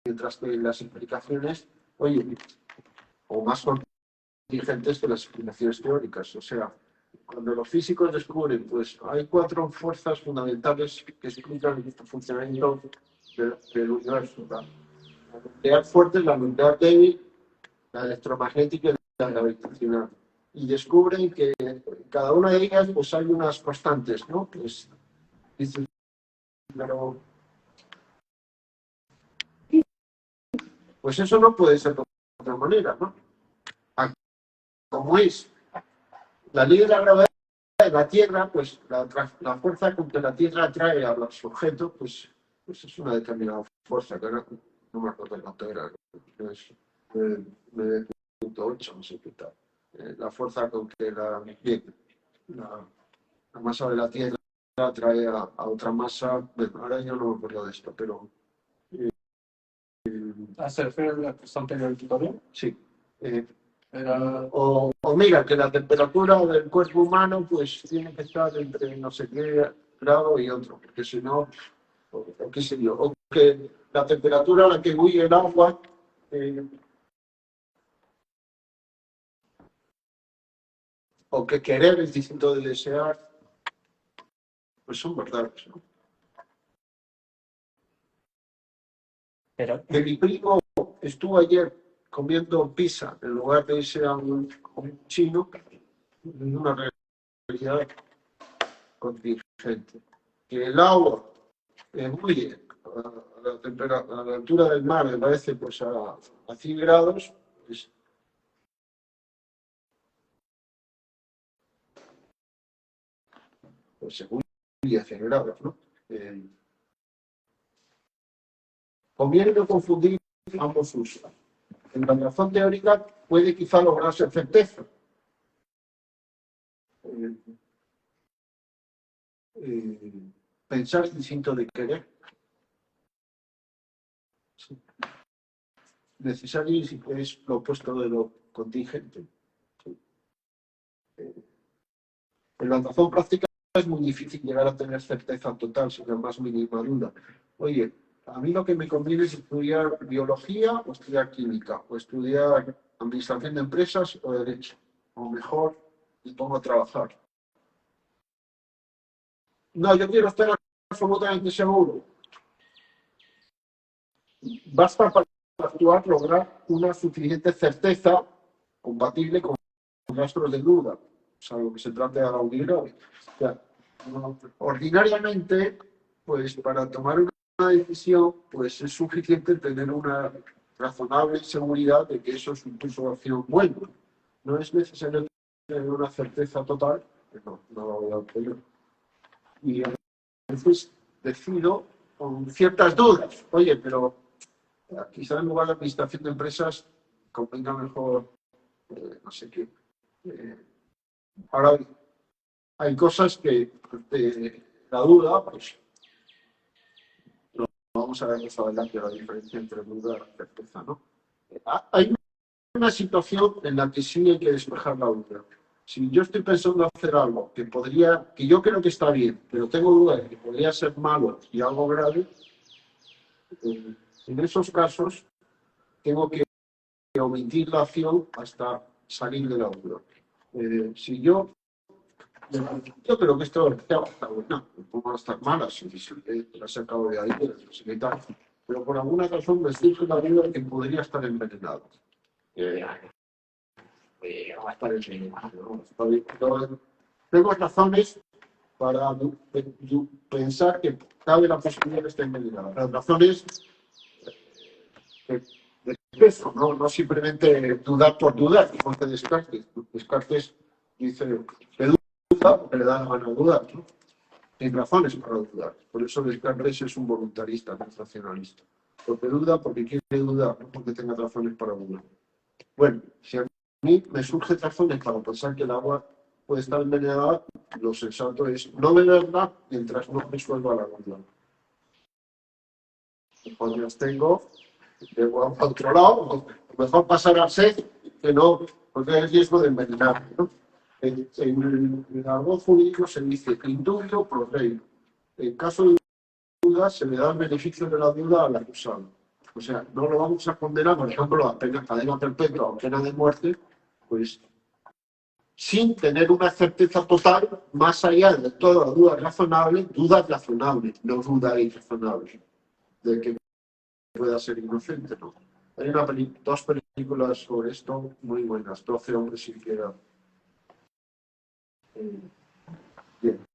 Speaker 2: mientras que las implicaciones, oye, o más contingentes que las explicaciones teóricas. O sea, cuando los físicos descubren, pues hay 4 fuerzas fundamentales que explican el funcionamiento del universo. La nuclear fuerte, la nuclear débil, la electromagnética y la gravitacional. Y descubren que en cada una de ellas pues hay unas constantes, ¿no? Pues dicen, pero pues eso no puede ser de otra manera, ¿no? Como es la ley de la gravedad de la Tierra, pues la fuerza con que la Tierra atrae a los objetos, pues es una determinada fuerza, que ahora no me acuerdo cuánto era, es 9.8, no sé qué tal. La fuerza con que la masa de la Tierra atrae a otra masa, bueno, ahora yo no me acuerdo de esto, pero...
Speaker 7: ¿Se refiere a la constante gravitatoria?
Speaker 2: Sí.
Speaker 7: Era...
Speaker 2: O mira, que la temperatura del cuerpo humano pues tiene que estar entre no sé qué grado y otro, porque si no, o qué sé yo, o que la temperatura a la que huye el agua o que querer es distinto de desear, pues son verdades, ¿no?
Speaker 3: pero
Speaker 2: Que mi primo estuvo ayer comiendo pizza en lugar de irse a un chino, en una realidad contingente. Que el agua muy a la altura del mar, me parece, pues a 100 grados, pues según y a 100 grados, ¿no? Conviene no confundir ambos usos. En la razón teórica puede quizá lograrse certeza. Pensar es distinto de querer. Sí. Necesario es lo opuesto de lo contingente. Sí. En la razón práctica es muy difícil llegar a tener certeza total sin la más mínima duda. Oye, a mí lo que me conviene es estudiar biología o estudiar química, o estudiar administración de empresas o derecho. O mejor, me pongo a trabajar. No, yo quiero estar absolutamente seguro. Basta para actuar lograr una suficiente certeza compatible con rastros de duda, salvo que se trate de algo grave. O sea, ordinariamente, pues para tomar una decisión, pues es suficiente tener una razonable seguridad de que eso es un curso de acción bueno. No es necesario tener una certeza total, no lo voy a obtener. Y entonces decido con ciertas dudas. Oye, pero quizá en lugar de administración de empresas convenga mejor, no sé qué. Ahora hay cosas que la duda, pues lo vamos a ver más adelante, la diferencia entre duda y certeza, ¿no? Hay una situación en la que sí hay que despejar la duda. Si yo estoy pensando hacer algo que yo creo que está bien, pero tengo duda de que podría ser malo y algo grave, en esos casos tengo que omitir la acción hasta salir de la duda. Si yo Yo creo que esto está bueno, no va a estar mala si la sacado de ahí, y tal. Pero por alguna razón me surge la duda de que podría estar envenenado. Va a estar envenenado, ¿no? Tengo razones para pensar que cabe la posibilidad de estar envenenado. Las razones de peso, no simplemente dudar por dudar, como hace Descartes. Descartes dice que duda porque le da la gana a dudar, ¿no? Sin razones para dudar. Por eso Descartes es un voluntarista, no es racionalista. Porque duda, porque quiere dudar, no porque tenga razones para dudar. Bueno, si a mí me surgen razones para pensar que el agua puede estar envenenada, lo sensato es no beberla mientras no resuelva la duda. Cuando las tengo, debo a otro lado, mejor pasar a sed que no, porque hay el riesgo de envenenarme, ¿no? En el argot jurídico se dice indubio pro rei. En caso de duda, se le da el beneficio de la duda al acusado. O sea, no lo vamos a condenar, por ejemplo, a pena cadena perpetua o pena de muerte, pues sin tener una certeza total, más allá de toda duda razonable, no duda irrazonable, de que pueda ser inocente, ¿no? Hay dos películas sobre esto muy buenas, 12 hombres sin piedad. Bien.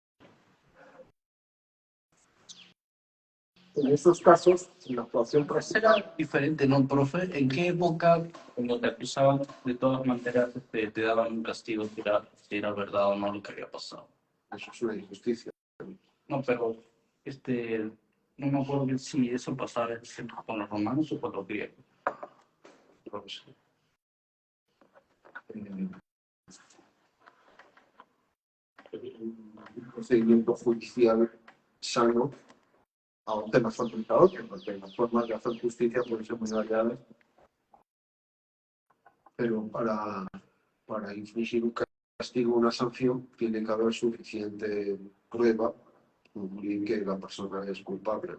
Speaker 2: En estos casos, la actuación
Speaker 6: Era diferente, ¿no, profe? ¿En qué época, cuando te acusaban, de todas maneras te daban un castigo si era verdad o no lo que había pasado?
Speaker 2: eso es una injusticia.
Speaker 6: No, pero no me acuerdo si eso pasaba con los romanos o con los griegos.
Speaker 2: No lo sé. Un procedimiento judicial sano aún te nos falta otro, porque las formas de hacer justicia pueden ser muy variadas, pero para infligir un castigo o una sanción tiene que haber suficiente prueba de que la persona es culpable.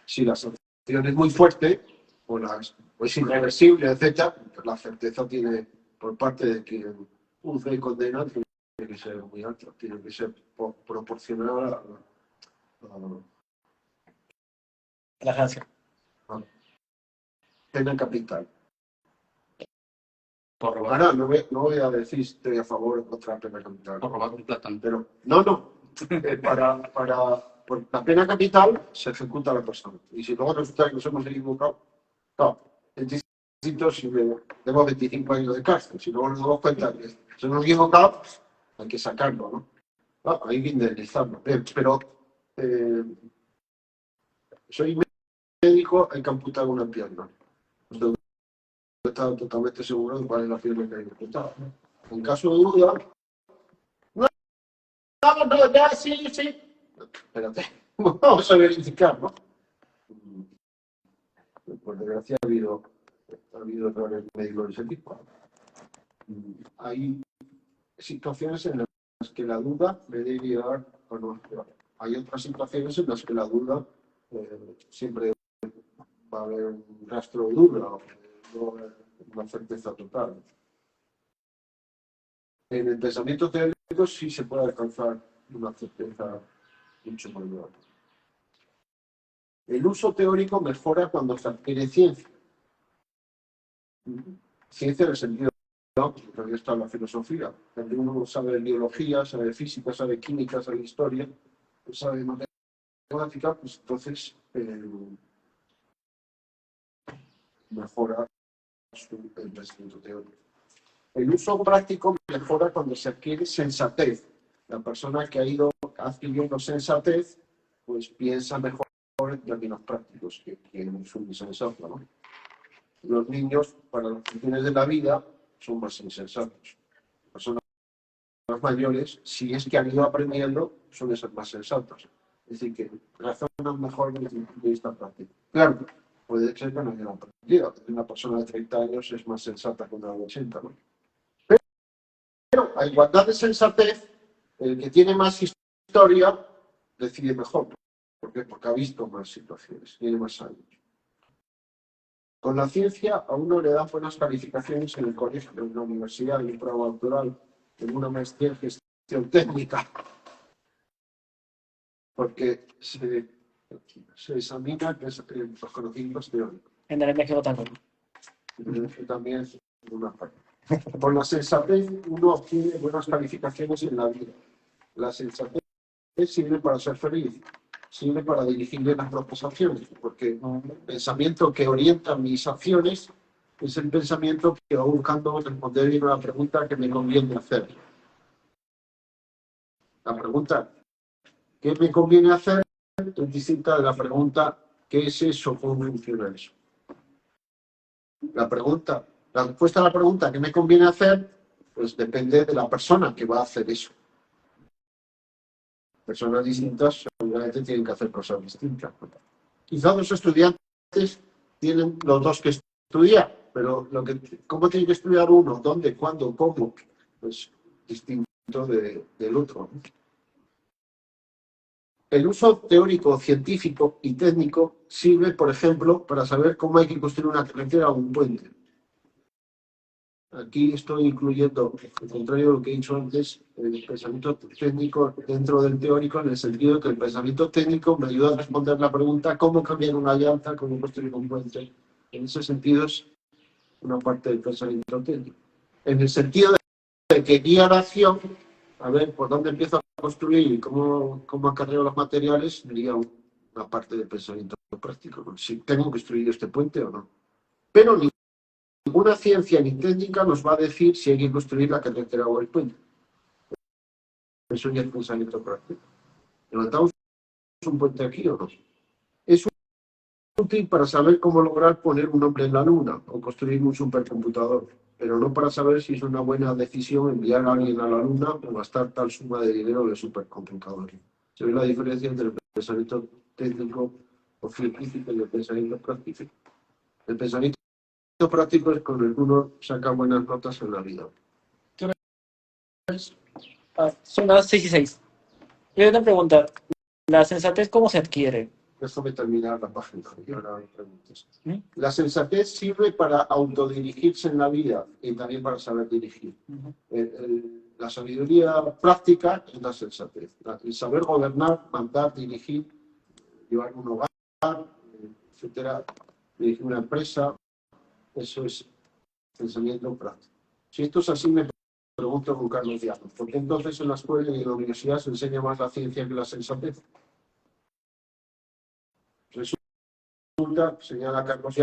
Speaker 2: Si la sanción es muy fuerte o es irreversible, etc., la certeza tiene por parte de quien juzga y condena tiene que ser muy alta, tiene que ser proporcional a
Speaker 3: La agencia.
Speaker 2: pena capital.
Speaker 6: Por robar,
Speaker 2: Ahora no voy a decir si estoy a favor o contra la pena capital.
Speaker 6: por robar un plátano.
Speaker 2: Pero no. Por la pena capital se ejecuta a la persona. Y si luego resulta que nos hemos equivocado, no. Es distinto si tengo 25 años de cárcel. Si luego nos damos cuenta que se nos hemos equivocado, hay que sacarlo, ¿no? Hay que indemnizarlo. Pero soy médico, hay que amputar una pierna. Entonces, no estaba totalmente seguro de cuál es la pierna que hay que amputar. En caso de duda, no, ya, sí. Espérate, vamos a verificar, ¿no? Por desgracia ha habido errores médicos de ese tipo. Hay situaciones en las que la duda me debe llevar a no actuar. Hay otras situaciones en las que la duda siempre va a haber un rastro de duda, no una certeza total. En el pensamiento teórico sí se puede alcanzar una certeza mucho mayor. El uso teórico mejora cuando se adquiere ciencia. Ciencia en el sentido que ahí está la filosofía. Cuando uno sabe de biología, sabe de física, sabe de química, sabe de historia, sabe de matemática, pues entonces mejora el pensamiento teórico. El uso práctico mejora cuando se adquiere sensatez. La persona que ha ido adquiriendo sensatez, pues piensa mejor en términos prácticos que es un insensato, ¿no? Los niños, para las funciones de la vida, son más insensatos. Las personas mayores, si es que han ido aprendiendo, suelen ser más sensatos. Es decir, que razonan mejor desde el punto de vista práctico. Claro, puede ser que no hayan aprendido. Una persona de 30 años es más sensata que una de 80, ¿no? Pero a igualdad de sensatez, el que tiene más historia decide mejor. ¿Por qué? Porque ha visto más situaciones, tiene más años. Con la ciencia a uno le dan buenas calificaciones en el colegio, en la universidad, en un programa doctoral, en una maestría en gestión técnica, porque se examina los conocimientos teóricos.
Speaker 3: En el México también.
Speaker 2: También es una parte. Con la sensatez uno obtiene buenas calificaciones en la vida. La sensatez sirve para ser feliz, sirve para dirigir bien las propias acciones, porque el pensamiento que orienta mis acciones es el pensamiento que va buscando responder bien a la pregunta que me conviene hacer. La pregunta ¿qué me conviene hacer? Es distinta de la pregunta ¿qué es eso? ¿Cómo funciona eso? La respuesta a la pregunta ¿qué me conviene hacer? Pues depende de la persona que va a hacer eso. Personas distintas seguramente tienen que hacer cosas distintas. Quizás los estudiantes tienen los dos que estudiar, pero ¿cómo tiene que estudiar uno? ¿Dónde? ¿Cuándo? ¿Cómo? Pues distinto del otro. El uso teórico, científico y técnico sirve, por ejemplo, para saber cómo hay que construir una carretera o un puente. Aquí estoy incluyendo, al contrario de lo que he dicho antes, el pensamiento técnico dentro del teórico, en el sentido de que el pensamiento técnico me ayuda a responder la pregunta cómo cambiar una llanta, cómo construir un puente. En ese sentido es una parte del pensamiento técnico. En el sentido de que guía la acción, a ver por dónde empiezo a construir y cómo acarreo los materiales, sería una parte del pensamiento práctico, ¿no? Si tengo que construir este puente o no. Pero ninguna ciencia ni técnica nos va a decir si hay que construir la carretera o el puente. Eso ya es pensamiento práctico. ¿Levantamos un puente aquí o no? Es útil para saber cómo lograr poner un hombre en la luna o construir un supercomputador, pero no para saber si es una buena decisión enviar a alguien a la luna o gastar tal suma de dinero de supercomputadores. Se ve la diferencia entre el pensamiento técnico o científico y el pensamiento práctico. El pensamiento práctico es con el que uno saca buenas notas en la vida.
Speaker 3: Son las 6:06. Yo una pregunta. ¿La sensatez cómo se adquiere?
Speaker 2: Déjame terminar la página y ahora hay preguntas. La sensatez sirve para autodirigirse en la vida y también para saber dirigir. La sabiduría práctica es la sensatez. El saber gobernar, mandar, dirigir, llevar un hogar, etcétera, dirigir una empresa, eso es pensamiento práctico. Si esto es así, me pregunto con Carlos Llano, ¿por qué entonces en la escuela y en la universidad se enseña más la ciencia que la sensatez? Resulta, señala Carlos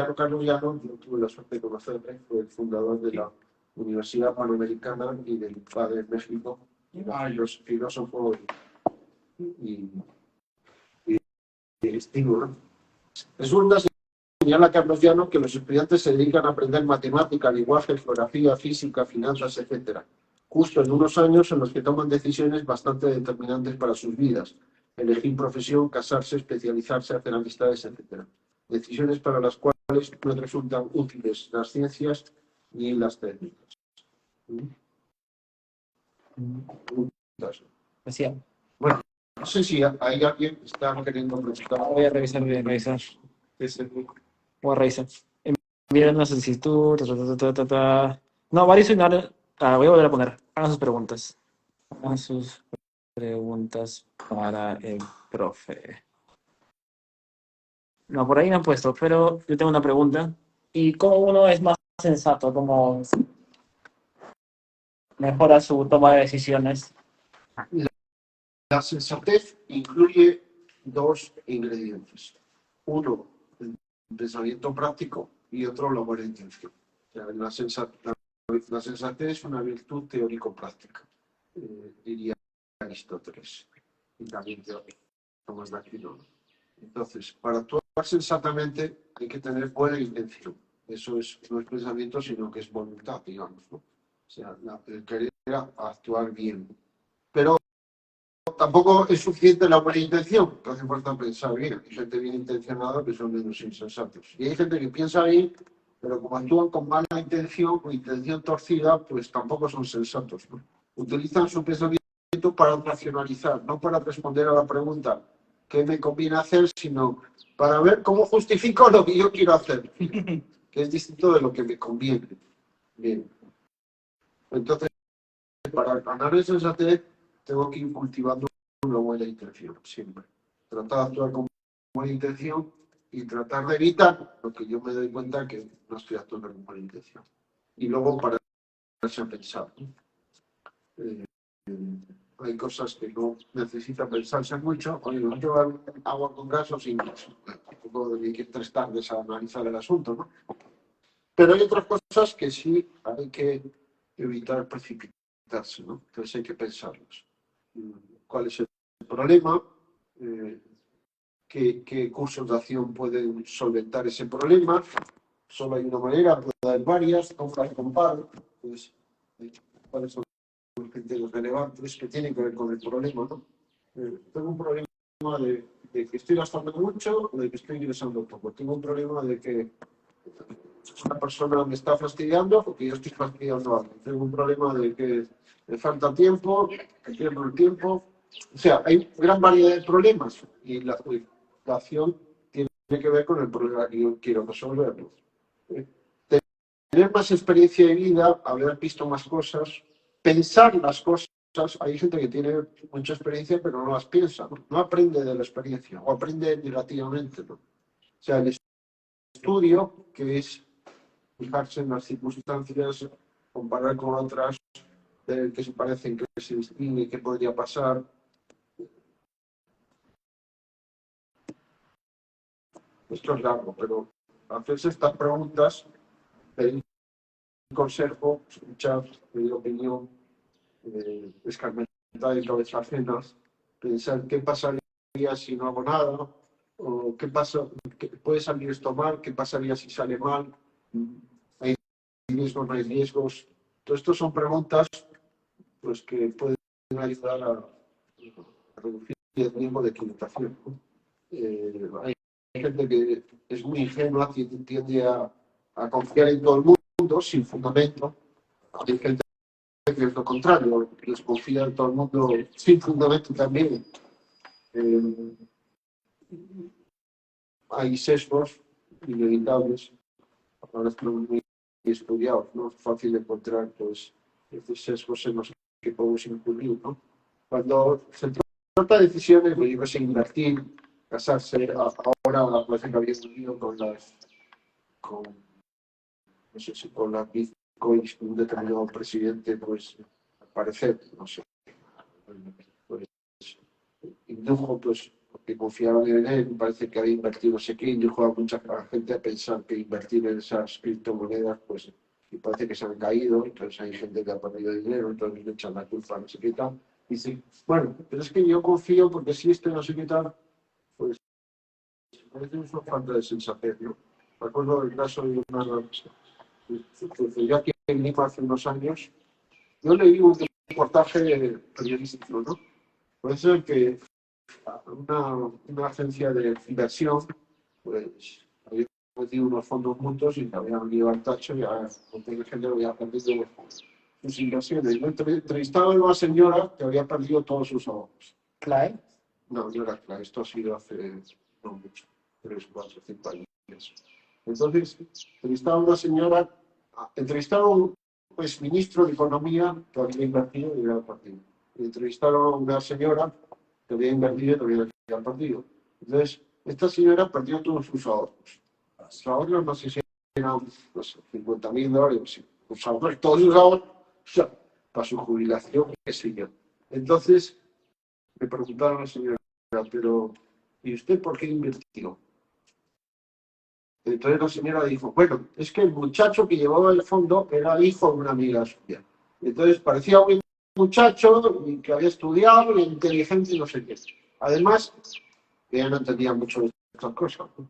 Speaker 2: Llano, yo tuve la suerte de conocerle, fue el fundador de la Universidad Panamericana y del padre de México, los filósofos y estímulo, ¿no? Resulta, señala Carlos Llano, que los estudiantes se dedican a aprender matemática, lenguaje, geografía, física, finanzas, etc. Justo en unos años en los que toman decisiones bastante determinantes para sus vidas. Elegir profesión, casarse, especializarse, hacer amistades, etc. Decisiones para las cuales no resultan útiles las ciencias ni las técnicas. Bueno, no sé si hay alguien que está queriendo preguntar.
Speaker 3: Voy a revisar. Voy a revisar. Enviar una solicitud. No, varios finales. Voy a volver a poner. Hagan sus preguntas. Hagan sus preguntas para el profe. No, por ahí no han puesto, pero yo tengo una pregunta. ¿Y cómo uno es más sensato? ¿Cómo mejora su toma de decisiones?
Speaker 2: La sensatez incluye dos ingredientes. Uno, el pensamiento práctico y otro, la buena intención. O sea, la sensatez es una virtud teórico-práctica, diría Aristóteles, y también Tomás de Aquino. Entonces, para actuar sensatamente hay que tener buena intención. Eso no es pensamiento, sino que es voluntad, digamos, ¿no? O sea, el querer actuar bien. Pero tampoco es suficiente la buena intención, que hace falta pensar bien. Hay gente bien intencionada que son menos insensatos. Y hay gente que piensa bien, pero como actúan con mala intención o intención torcida, pues tampoco son sensatos, ¿no? Utilizan su pensamiento para racionalizar, no para responder a la pregunta ¿qué me conviene hacer?, sino para ver cómo justifico lo que yo quiero hacer. que es distinto de lo que me conviene. Bien. Entonces, para ganar esa sensatez, tengo que ir cultivando una buena intención, siempre. Tratar de actuar con buena intención y tratar de evitar lo que yo me doy cuenta que no estoy actuando con buena intención. Y luego pararse a pensar. Hay cosas que no necesitan pensarse mucho. Oye, no llevar agua con gas o sin gas. Tampoco hay que ir 3 tardes a analizar el asunto, ¿no? Pero hay otras cosas que sí hay que evitar precipitarse, ¿no? Entonces hay que pensarlos. ¿Cuál es el problema? ¿Qué cursos de acción pueden solventar ese problema? Solo hay una manera, puede haber varias, comparo. Pues, ¿cuáles son los criterios relevantes que tienen que ver con el problema, ¿no? Tengo un problema de que estoy gastando mucho o de que estoy ingresando poco. Tengo un problema de que una persona me está fastidiando porque yo estoy fastidiando a alguien. Tengo un problema de que me falta tiempo, que pierdo el tiempo. O sea, hay gran variedad de problemas y la acción tiene que ver con el problema que yo quiero resolver. Tener más experiencia de vida, haber visto más cosas, pensar las cosas. Hay gente que tiene mucha experiencia pero no las piensa, no aprende de la experiencia o aprende negativamente, ¿no? O sea, el estudio, que es fijarse en las circunstancias, comparar con otras, ver qué se parecen, qué se distingue, qué podría pasar. Esto es largo, pero hacerse estas preguntas, pedir consejo, escuchar, pedir opinión, escarmentar de cabeza ajenas, pensar qué pasaría si no hago nada, o qué pasa, puede salir esto mal, qué pasaría si sale mal, hay riesgos, no hay riesgos. Todo esto son preguntas pues, que pueden ayudar a reducir el riesgo de equivocación, ¿no? Hay gente que es muy ingenua, tiende a confiar en todo el mundo sin fundamento. Hay gente que es lo contrario, desconfía en todo el mundo sin fundamento también. Hay sesgos inevitables, ahora están muy estudiados, ¿no? Es fácil encontrar pues, estos sesgos en los que podemos incurrir, ¿no? Cuando se trata de decisiones, pues, yo no sé, invertir, casarse, ahora parece que había unido con las bitcoins, un determinado presidente, pues, al parecer, no sé, pues, indujo, pues, porque confiaban en él, parece que había invertido no sé qué, indujo a mucha gente a pensar que invertir en esas criptomonedas, pues, y parece que se han caído, entonces hay gente que ha perdido dinero, entonces le echan la culpa, no sé qué tal. Y dicen, bueno, pero es que yo confío porque si no sé qué tal, pues, parece una falta de sensatez, ¿no? Me acuerdo del caso de una... Yo aquí en Lima hace unos años, yo leí un reportaje periodístico, ¿no? Puede ser que una agencia de inversión, pues, había metido unos fondos juntos y habían ido al tacho y a mucha gente había perdido sus inversiones. Yo entrevistaba a una señora que había perdido todos sus ahorros.
Speaker 3: ¿Clay?
Speaker 2: No era Clay, esto ha sido hace no mucho, 3, 4, 5 años. Entonces, entrevistaron a un exministro de Economía que había invertido y había perdido. Entrevistaron a una señora que había invertido y había perdido. Entonces, esta señora perdió todos sus ahorros. Sus ahorros no sé si eran $50,000, todos sus ahorros, o sea, para su jubilación, qué sé yo. Entonces, me preguntaron a la señora, pero ¿y usted por qué invirtió? Entonces la señora dijo, bueno, es que el muchacho que llevaba el fondo era hijo de una amiga suya. Entonces parecía un muchacho que había estudiado, inteligente y no sé qué. Además, ella no entendía mucho de estas cosas, ¿no?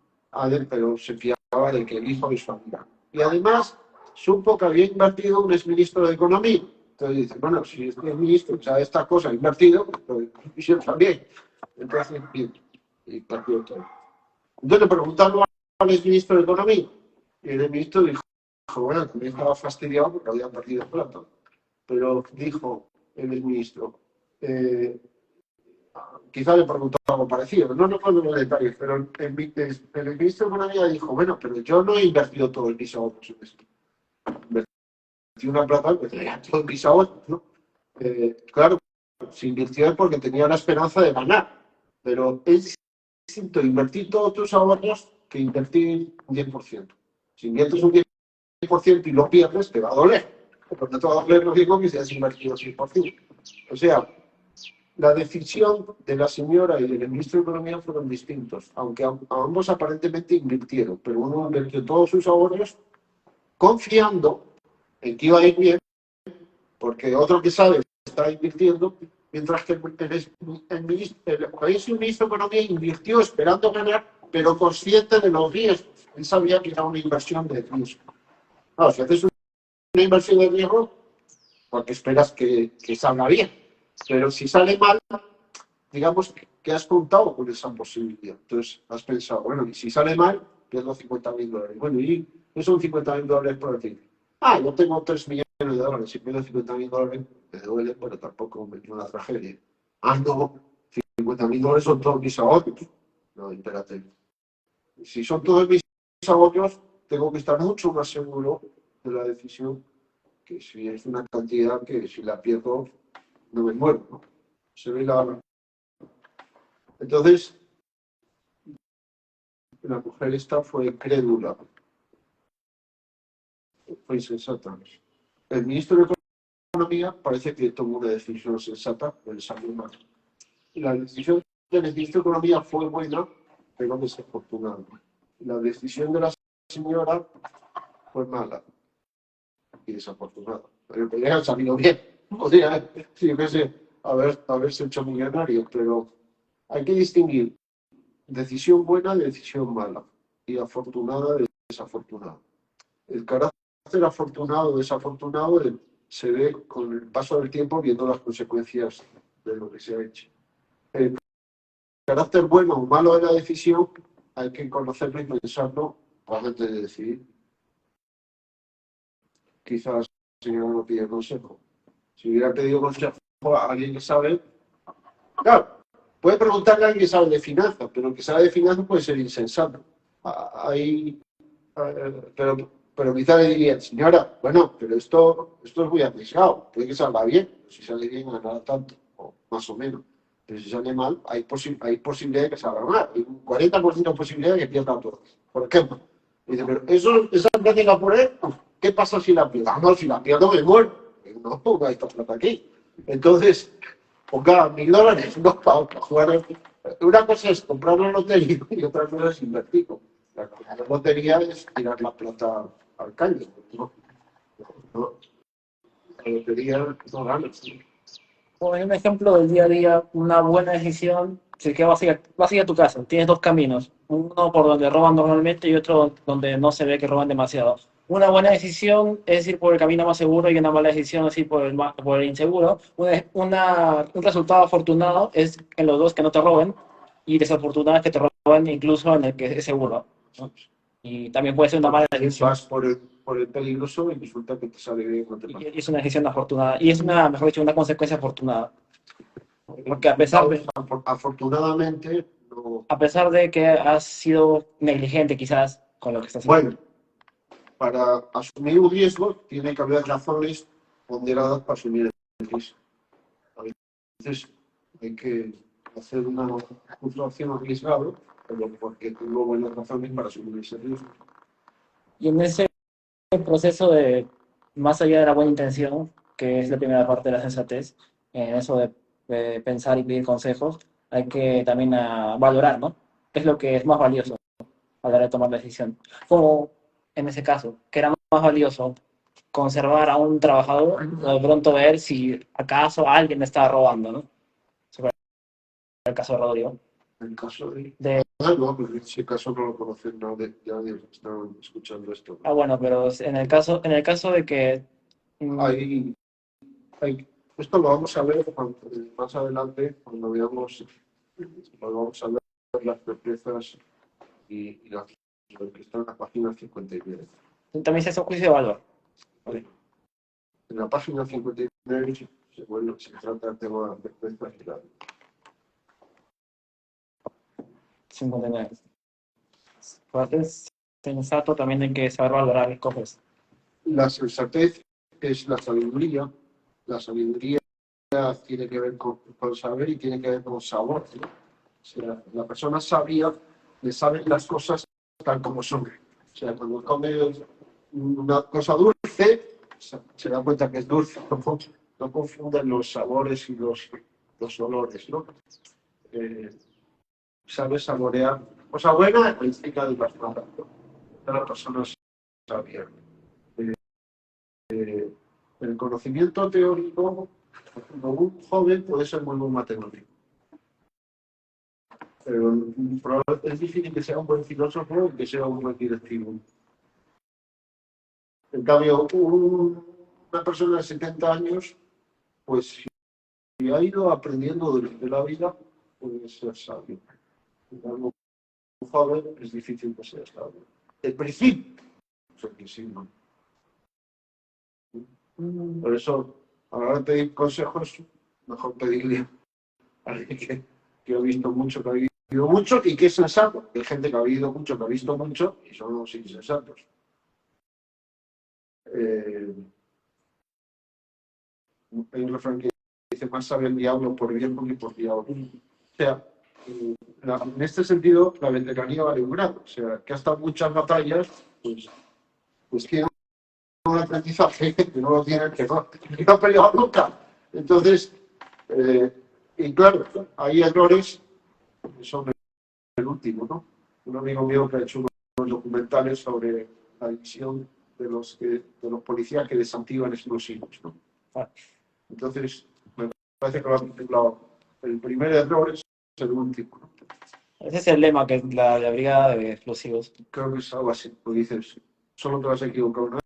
Speaker 2: Pero se fiaba de que el hijo de su amiga. Y además, supo que había invertido un exministro de Economía. Entonces dice, bueno, si es ministro, o sea, esta cosa ha invertido, pues yo también. Entonces, bien, y partió todo. Entonces le preguntaron al exministro de Economía. Y el ministro dijo, bueno, también estaba fastidiado porque había perdido plata. Pero dijo el exministro, quizá le preguntó algo parecido, no recuerdo los detalles, pero el ministro de Economía dijo, bueno, pero yo no he invertido todo el mis ahorros en esto. Invertí una plata, pues todo el mis ahorros, ¿no? Claro, se invirtió porque tenía la esperanza de ganar, pero es distinto invertir todos tus ahorros que invertir un 10%. Si inviertes un 10% y lo pierdes, te va a doler. Pero no te va a doler lo mismo que si has invertido 100%. O sea, la decisión de la señora y del ministro de Economía fueron distintos, aunque ambos aparentemente invirtieron, pero uno invirtió todos sus ahorros confiando en que iba a ir bien, porque otro que sabe está invirtiendo, mientras que el ministro de Economía invirtió esperando ganar, pero consciente de los riesgos. Él sabía que era una inversión de riesgo. Claro, si haces una inversión de riesgo, porque esperas que salga bien. Pero si sale mal, digamos que has contado con esa posibilidad. Entonces has pensado, bueno, y si sale mal, pierdo $50.000. Bueno, ¿y qué son $50.000 para ti? Yo tengo $3 millones, si pierdo $50.000, me duele, pero tampoco me es una tragedia. No, $50.000 son todos mis ahorros. No, espérate. Si son todos mis ahorros, tengo que estar mucho más seguro de la decisión que si es una cantidad que si la pierdo no me muero, ¿no? Se ve la... Entonces, la mujer esta fue crédula, fue insensata. El ministro de Economía parece que tomó una decisión sensata, pero salió mal. Y la decisión del ministro de Economía fue buena, pero desafortunada. La decisión de la señora fue mala y desafortunada. Pero podría haber salido bien. Podría, sí, yo qué sé, haberse hecho millonario, pero hay que distinguir decisión buena de decisión mala y afortunada de desafortunada. El carácter afortunado o desafortunado se ve con el paso del tiempo viendo las consecuencias de lo que se ha hecho. El carácter bueno o malo de la decisión hay que conocerlo y pensarlo antes de decidir. Quizás el señor no pide consejo. Si hubiera pedido consejo a alguien que sabe, claro, puede preguntarle a alguien que sabe de finanzas, pero el que sabe de finanzas puede ser insensato. Pero quizá le diría, señora, bueno, pero esto es muy arriesgado, puede que salga bien, si sale bien ganará tanto, o más o menos. Pero si sale mal, hay posibilidad de que salga mal, hay un 40% de posibilidad de que pierda todo. ¿Por qué? Dice, pero esa práctica por él, ¿qué pasa si la pierdo? No, si la pierdo me muero. No ponga esta plata aquí. Entonces, ponga $1.000, no, para jugar. Una cosa es comprar una lotería y otra cosa es invertir. La lotería es tirar la plata al caño. No, la lotería no ganas.
Speaker 3: Bueno, un ejemplo del día a día, una buena decisión, si que vas a ir a tu casa, tienes dos caminos, uno por donde roban normalmente y otro donde no se ve que roban demasiado. Una buena decisión es ir por el camino más seguro y una mala decisión es ir por el inseguro. Un resultado afortunado es en los dos que no te roben y desafortunado es que te roben incluso en el que es seguro, ¿no? Y también puede ser una mala decisión.
Speaker 2: Vas por el peligroso y resulta que te sale bien. No te pasa.
Speaker 3: Y es una decisión afortunada. Y es mejor dicho, una consecuencia afortunada. Porque
Speaker 2: Afortunadamente, no.
Speaker 3: A pesar de que has sido negligente quizás con lo que estás haciendo.
Speaker 2: Bueno, para asumir un riesgo tiene que haber razones ponderadas para asumir el riesgo. A veces hay que hacer una acción arriesgada, pero porque tengo buenas razones para asumir ese riesgo.
Speaker 3: Y en ese proceso de, más allá de la buena intención, que es la primera parte de la sensatez, en eso de pensar y pedir consejos, hay que también valorar, ¿no? ¿Qué es lo que es más valioso a la hora de tomar la decisión? Como en ese caso, que era más valioso conservar a un trabajador o de pronto ver si acaso alguien me estaba robando, ¿no? Sobre el caso de Rodrigo.
Speaker 2: En caso de...
Speaker 3: De...
Speaker 2: no, pero en ese caso no lo conocen, no, ya están escuchando esto.
Speaker 3: Bueno, pero en el caso de que...
Speaker 2: Esto lo vamos a ver más adelante, cuando veamos, vamos a ver las certezas y lo que está en la página 59.
Speaker 3: También se hace un juicio de valor.
Speaker 2: ¿Vale? En la página 59 se trata el tema de certezas y la...
Speaker 3: 59. Entonces, sensato también hay que saber valorar las cosas.
Speaker 2: La sensatez es la sabiduría. La sabiduría tiene que ver con saber y tiene que ver con sabor, ¿no? O sea, la persona sabia le sabe las cosas tal como son. O sea, cuando come una cosa dulce, se da cuenta que es dulce. No confunden los sabores y los olores, ¿no? Sabe saborear. Cosa buena implica de las malas, ¿no? De la persona sabia. El conocimiento teórico, un joven puede ser muy buen matemático. Pero es difícil que sea un buen filósofo y que sea un buen directivo. En cambio, una persona de 70 años, pues si ha ido aprendiendo durante la vida, puede ser sabio. En cambio, un joven es difícil que sea sabio. El principio, o sea, que sí, ¿no? Por eso, a la hora de pedir consejos, mejor pedirle a alguien que ha visto mucho, que ha vivido mucho y que es sensato. Hay gente que ha vivido mucho, que ha visto mucho y son los insensatos. Hay un refrán que dice: más sabe el diablo por viejo que por diablo. O sea, en este sentido, la veteranía vale un grado. O sea, que hasta muchas batallas, pues tiene un aprendizaje que no lo tiene, que no ha peleado nunca. Entonces, y claro, hay errores que son el último, ¿no? Un amigo mío que ha hecho unos documentales sobre la división de los policías que desactivan explosivos, ¿no? Entonces, me parece que lo han titulado: el primer error es el último, ¿no?
Speaker 3: Ese es el lema que es la brigada de explosivos.
Speaker 2: Creo que es algo así. Lo dices, solo te vas a equivocar una vez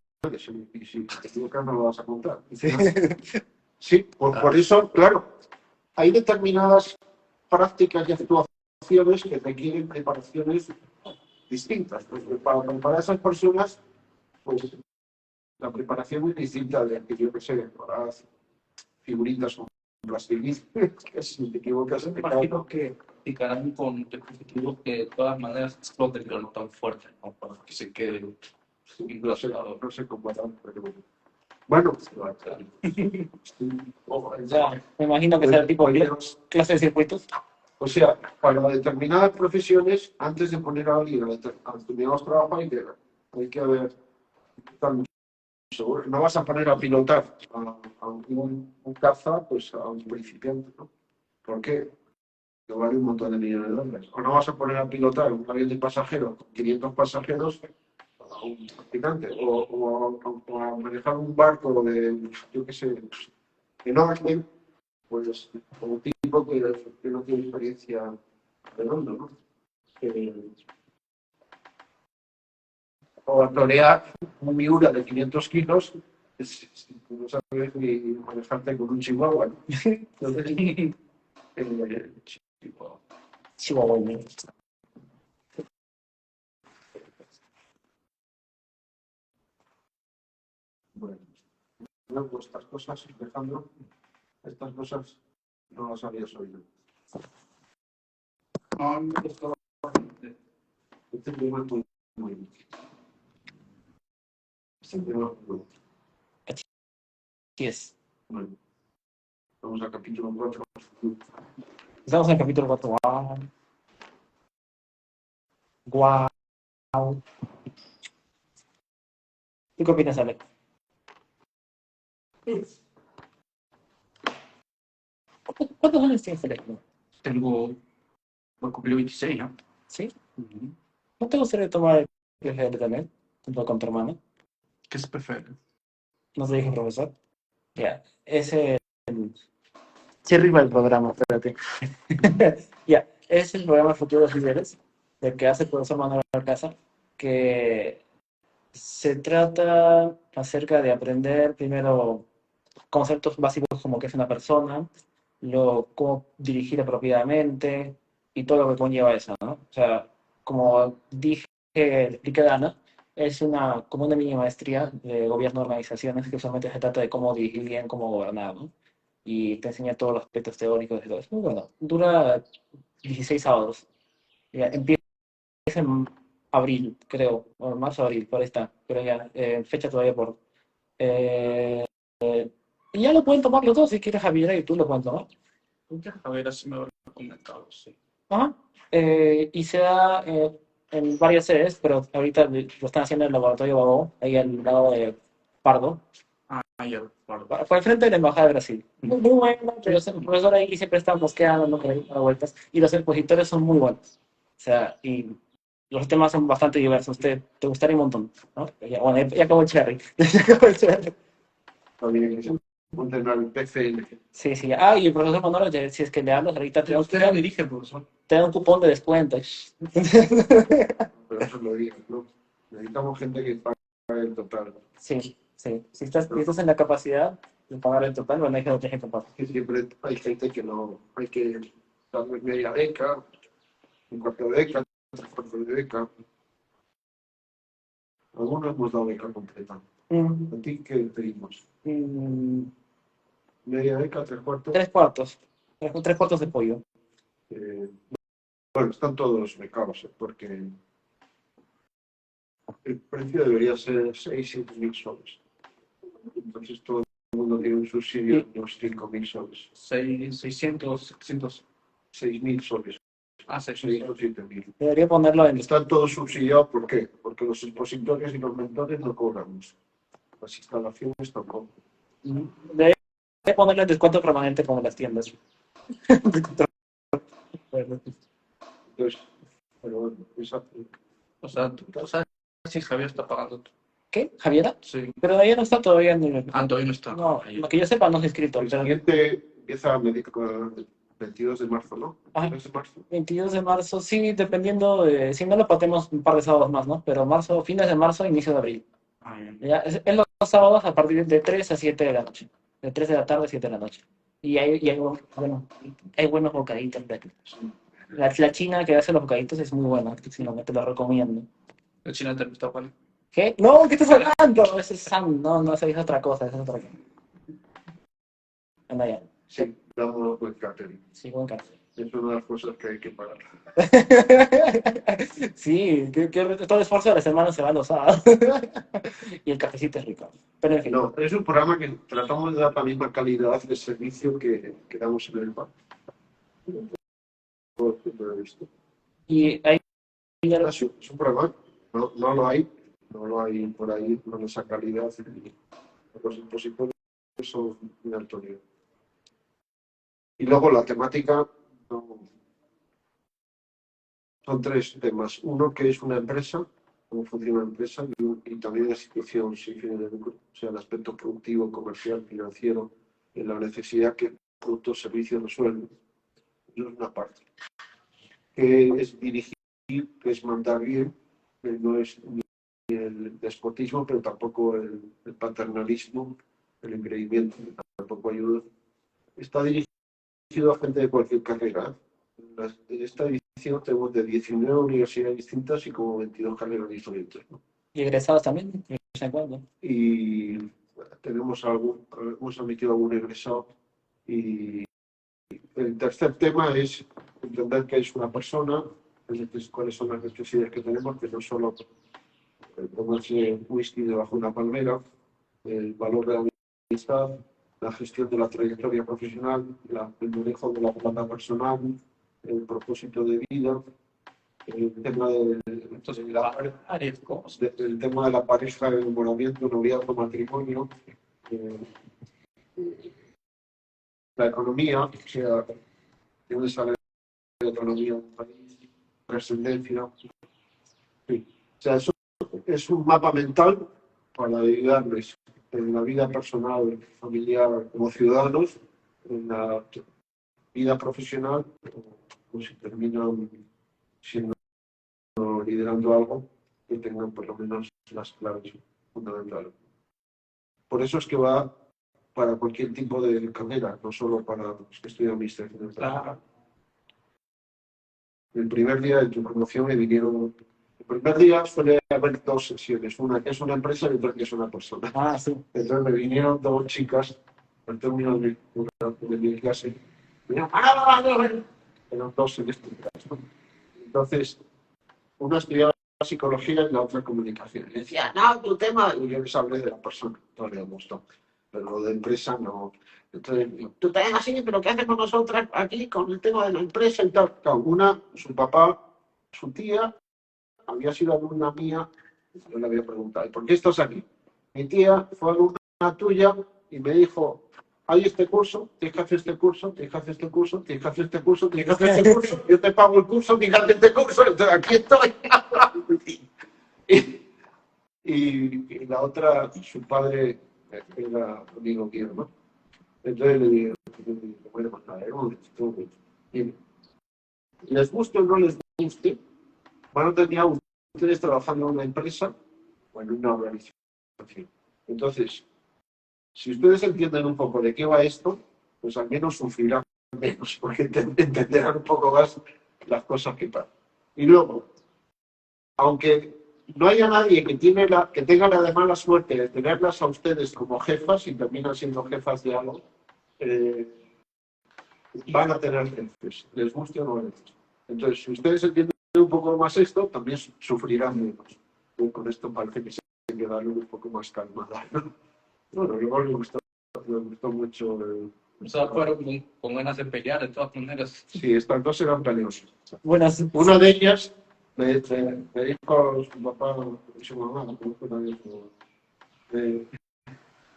Speaker 2: y si te equivocas no lo vas a contar. Sí, por eso, claro, hay determinadas prácticas y actuaciones que requieren preparaciones distintas. Pues para esas personas, pues la preparación es distinta de que yo que sé, para figuritas con plastilina, que si te equivocas
Speaker 6: Me
Speaker 2: te
Speaker 6: imagino
Speaker 2: cae.
Speaker 6: que picarán con dispositivos que de todas maneras exploten, pero no tan fuerte, ¿no? Para que se quede implosión.
Speaker 2: No sé cómo harán, pero bueno,
Speaker 3: O sea, me imagino que será tipo clase de circuitos.
Speaker 2: o sea, para determinadas profesiones, antes de poner a alguien a determinados trabajos, hay que haber seguro. No vas a poner a pilotar a un caza, pues a un principiante, ¿no? ¿Por qué? Que vale un montón de millones de dólares. O no vas a poner a pilotar un avión de pasajeros con 500 pasajeros a un practicante. O a manejar un barco de, yo qué sé, enorme, pues como un tipo que no tiene experiencia de hondo, ¿no? O a torear un Miura de 500 kilos, no sabes ni manejarte con un chihuahua, ¿no? Entonces,
Speaker 3: Chihuahua.
Speaker 2: bueno, luego estas cosas, Alejandro, estas cosas no las habías oído. Este tema es muy bien. Este tema es muy bien.
Speaker 3: Así es.
Speaker 2: Bueno, vamos al capítulo 4.
Speaker 3: Estamos en el capítulo 4. Guau. ¿Tú qué opinas, Ale? ¿Cuántos años tienes, Ale?
Speaker 6: Tengo, voy a cumplir 26, ¿no?
Speaker 3: ¿Sí? ¿No te gustaría tomar el PGR también? Junto con tu hermano.
Speaker 6: ¿Qué se prefiere?
Speaker 3: ¿No te dije, profesor? Ya, ese... Sí, arriba el programa, espérate. Ya, es el programa Futuros Líderes, del que hace el profesor Manuel Alcázar, que se trata acerca de aprender primero conceptos básicos como qué es una persona, cómo dirigir apropiadamente y todo lo que conlleva eso, ¿no? O sea, como dije, le expliqué a Ana, es como una mini maestría de gobierno de organizaciones que solamente se trata de cómo dirigir bien, cómo gobernar, ¿no? Y te enseña todos los aspectos teóricos de todo eso. Bueno, dura 16 sábados. Ya, empieza en abril, creo, o marzo, abril, por ahí está, pero ya, fecha todavía por... eh, y ya lo pueden tomar los dos, si quieres Javiera y tú lo pueden tomar.
Speaker 7: A ver, así me lo he comentado, sí.
Speaker 3: Ajá. Y se da en varias sedes, pero ahorita lo están haciendo en el laboratorio Babó, ahí al lado de Pardo,
Speaker 7: Ah, ya, guardo.
Speaker 3: por el frente de la Embajada de Brasil. Muy, muy bueno, pero el profesor ahí siempre está mosqueando, dando por ahí, dando vueltas, y los expositores son muy buenos. O sea, y los temas son bastante diversos. Te gustaría un montón, ¿no? Ya, bueno, ya acabó el cherry. Ya acabó el cherry.
Speaker 2: También es un tema del PFL.
Speaker 3: Sí, sí. Ah, y el profesor Manolo, si es que le hablas ahorita,
Speaker 7: Usted lo dirige, profesor.
Speaker 3: te da un cupón de descuento.
Speaker 2: Pero eso lo digo, ¿no? Necesitamos gente que pague el total.
Speaker 3: Sí, sí. Si estás en la capacidad de pagar el total, bueno, hay que no tienes que pagar.
Speaker 2: Que siempre hay gente que no, hay que darle media beca, un cuarto de beca, tres cuartos de beca. Algunos hemos dado beca completa. ¿A ti qué pedimos? Media beca, tres cuartos.
Speaker 3: Tres cuartos. Tres cuartos de pollo.
Speaker 2: Bueno, están todos becados, porque el precio debería ser 6-7 mil soles. Entonces todo el mundo tiene un subsidio de unos 5.000 soles.
Speaker 7: 600, 700.
Speaker 2: 6.000 soles.
Speaker 7: Ah,
Speaker 2: 6
Speaker 7: 600.
Speaker 2: o 7.000.
Speaker 3: Debería ponerlo en...
Speaker 2: Están todos subsidiados, ¿por qué? Porque los expositores y los mentores no cobramos. Las instalaciones tampoco.
Speaker 3: Debería ponerlo en descuento permanente como en las tiendas.
Speaker 2: Entonces, pero bueno, exacto.
Speaker 7: O sea, ¿tú sabes si Javier está pagando?
Speaker 3: ¿Qué? ¿Javiera?
Speaker 7: Sí.
Speaker 3: Pero ella no está todavía en el...
Speaker 7: Ah, todavía no está.
Speaker 3: No, lo que yo sepa no se ha inscrito.
Speaker 2: El
Speaker 3: Pero...
Speaker 2: siguiente empieza a medir el 22 de marzo, ¿no?
Speaker 3: Ajá.
Speaker 2: 3 de marzo.
Speaker 3: 22 de marzo, sí, dependiendo de... Si no lo patemos un par de sábados más, ¿no? Pero marzo, fines de marzo, inicio de abril.
Speaker 7: Ah, ya.
Speaker 3: Ya, es los sábados a partir de 3 a 7 de la noche. De 3 de la tarde a 7 de la noche. Y hay buenos bocaditos. La china que hace los bocaditos es muy buena, si no, te lo recomiendo.
Speaker 7: El chino también está bueno.
Speaker 3: ¿Qué? No, ¿qué estás hablando? Ese es Sam, no, esa es otra cosa, esa es otra cosa. Anda ya.
Speaker 2: Sí, damos buen catering.
Speaker 3: Sí, buen café.
Speaker 2: Es una de las cosas que hay que pagar.
Speaker 3: Sí, que todo el esfuerzo de la semana se va a los sábados. Y el cafecito es rico. Pero en fin.
Speaker 2: No, es un programa que tratamos de dar la misma calidad de servicio que damos en el bar. Lo he visto.
Speaker 3: Y ahí
Speaker 2: Es un programa, no lo hay por ahí con esa calidad. Los expositores son de alto nivel. Y luego la temática son tres temas. Uno que es una empresa, cómo funciona una empresa, y también una institución sin fines de lucro, o sea, el aspecto productivo, comercial, financiero, en la necesidad que productos, servicios resuelven. Eso es una parte. Que es dirigir, que es mandar bien, que no es ni el despotismo, pero tampoco el paternalismo, el engreimiento, que tampoco ayuda. Está dirigido a gente de cualquier carrera. En esta edición tenemos de 19 universidades distintas y como 22 carreras diferentes, ¿no?
Speaker 3: y egresados también, de vez en cuando.
Speaker 2: Y tenemos hemos admitido algún egresado. Y el tercer tema es entender qué es una persona, cuáles son las necesidades que tenemos, que no solo tomarse whisky debajo de una palmera, el valor de la amistad, la gestión de la trayectoria profesional, el manejo de la plata personal, el propósito de vida, el tema el tema de la pareja, el enamoramiento, noviazgo, matrimonio, la economía, o sea, de dónde sale la economía de un país, trascendencia. Sí. O sea, eso es un mapa mental para ayudarles en la vida personal, familiar, como ciudadanos, en la vida profesional, o si terminan siendo liderando algo, que tengan por lo menos las claves fundamentales. Por eso es que va para cualquier tipo de carrera, no solo para los que estudian administración. El primer día de tu promoción me vinieron. El primer día suele haber dos sesiones, una que es una empresa y otra que es una persona.
Speaker 3: Ah, sí.
Speaker 2: Entonces me vinieron dos chicas al término de mi clase. Me dijeron, eran dos en este caso. Entonces, una estudiaba psicología y la otra comunicación. Y decía, no, tu tema, y yo les hablé de la persona, no les gustó, pero lo de empresa no. Entonces, tú también así, pero ¿qué hacemos nosotras aquí con el tema de la empresa y tal? Claro, una, su papá, su tía, había sido alumna mía, yo le había preguntado, ¿y por qué estás aquí? Mi tía fue alumna tuya y me dijo, hay este curso, tienes que hacer este curso, tienes que hacer este curso, tienes que hacer este curso, tienes que hacer este curso, yo te pago el curso, tienes que hacer este curso, entonces aquí estoy. Y la otra, su padre era amigo mío, ¿no? Entonces le dije, bueno, pues nada, les guste o no les guste, van a tener ustedes trabajando en una empresa o en una organización. Entonces, si ustedes entienden un poco de qué va esto, pues al menos sufrirán menos, porque entenderán un poco más las cosas que pasan. Y luego, aunque no haya nadie que tenga la de mala suerte de tenerlas a ustedes como jefas y terminan siendo jefas de algo, van a tener jefes, les guste o no les guste. Entonces, si ustedes entienden un poco más esto, también sufrirán menos. Y con esto parece que se quedaron un poco más calmadas, ¿no? Bueno, luego me gustó mucho.
Speaker 5: O sea, fueron con ganas de pelear de todas maneras.
Speaker 2: Sí, estas dos eran peleosas.
Speaker 3: Buenas.
Speaker 2: Una de ellas me dijo su papá y su mamá, no conozco nadie,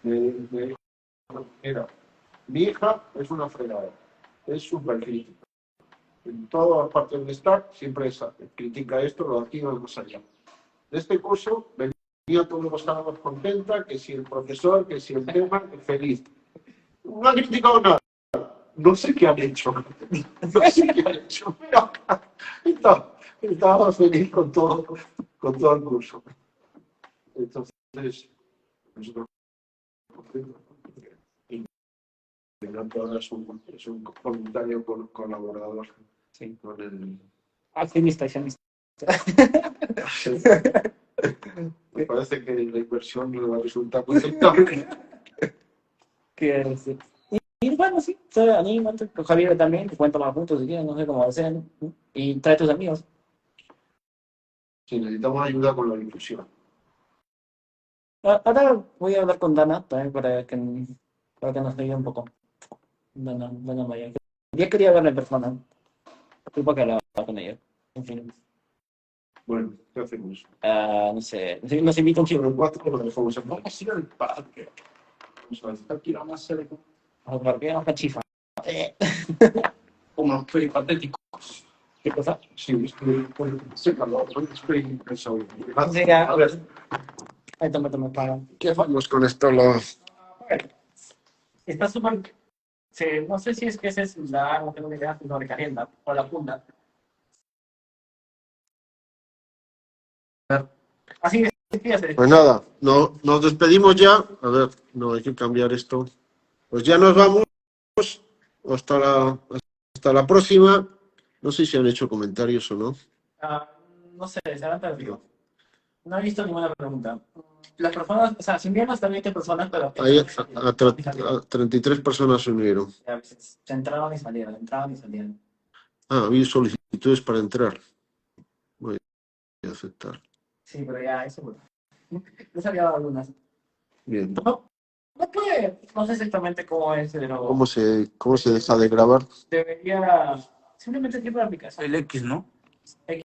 Speaker 2: me dijo, mira, mi hija es una fregada, es súper crítica. En todas partes donde está, siempre critica esto, lo de aquí o más allá. De este curso venía todos los sábados contenta, que si el profesor, que si el tema, feliz. No ha criticado nada. No sé qué han hecho. No sé qué han hecho. Pero estaba feliz con todo el curso. Entonces, nosotros es un voluntario colaborador.
Speaker 3: Sí.
Speaker 2: Con el...
Speaker 3: Accionista.
Speaker 2: Me parece que la inversión no va a resultar muy rentable.
Speaker 3: Y bueno, sí, anímate, con Javier también, te cuento más puntos si quieres, no sé cómo hacen, y trae tus amigos.
Speaker 2: Sí, necesitamos ayuda con la difusión.
Speaker 3: Ahora voy a hablar con Dana también para que nos ayude un poco. Dana Maya. Ya quería verla en persona. Fui para que hablaba con ella. En fin.
Speaker 2: Bueno, ¿qué hacemos?
Speaker 3: No sé, nos invita un chico.
Speaker 2: Pero 4 lo dejamos en vamos a ir al parque. Vamos a estar aquí más cerca.
Speaker 3: Al parque, vamos a chifa.
Speaker 2: Como peripatéticos.
Speaker 3: ¿Qué cosa?
Speaker 2: Sí, estoy calor, estoy pensado.
Speaker 3: Sí, ya.
Speaker 2: A ver,
Speaker 3: Ahí toma, para.
Speaker 2: ¿qué hacemos con esto?
Speaker 3: Está súper. Sí, no sé si es que ese es la no tengo ni idea, no recalienta, o la funda. Así es, fíjate.
Speaker 2: Pues nada, nos despedimos ya. A ver, no hay que cambiar esto. Pues ya nos vamos. Hasta la próxima. No sé si han hecho comentarios o no.
Speaker 3: No sé, se han perdido. No he visto ninguna pregunta. Las personas, o sea, se envían hasta 20 personas, pero...
Speaker 2: Ahí a 33 personas se unieron.
Speaker 3: Se entraban y salían.
Speaker 2: Había solicitudes para entrar. Voy a aceptar.
Speaker 3: Sí, pero ya, eso bueno. Yo sabía algunas.
Speaker 2: Bien.
Speaker 3: No sé exactamente cómo es, pero...
Speaker 2: ¿Cómo se deja de grabar?
Speaker 3: Debería... Simplemente tipo de aplicación.
Speaker 7: El X, ¿no?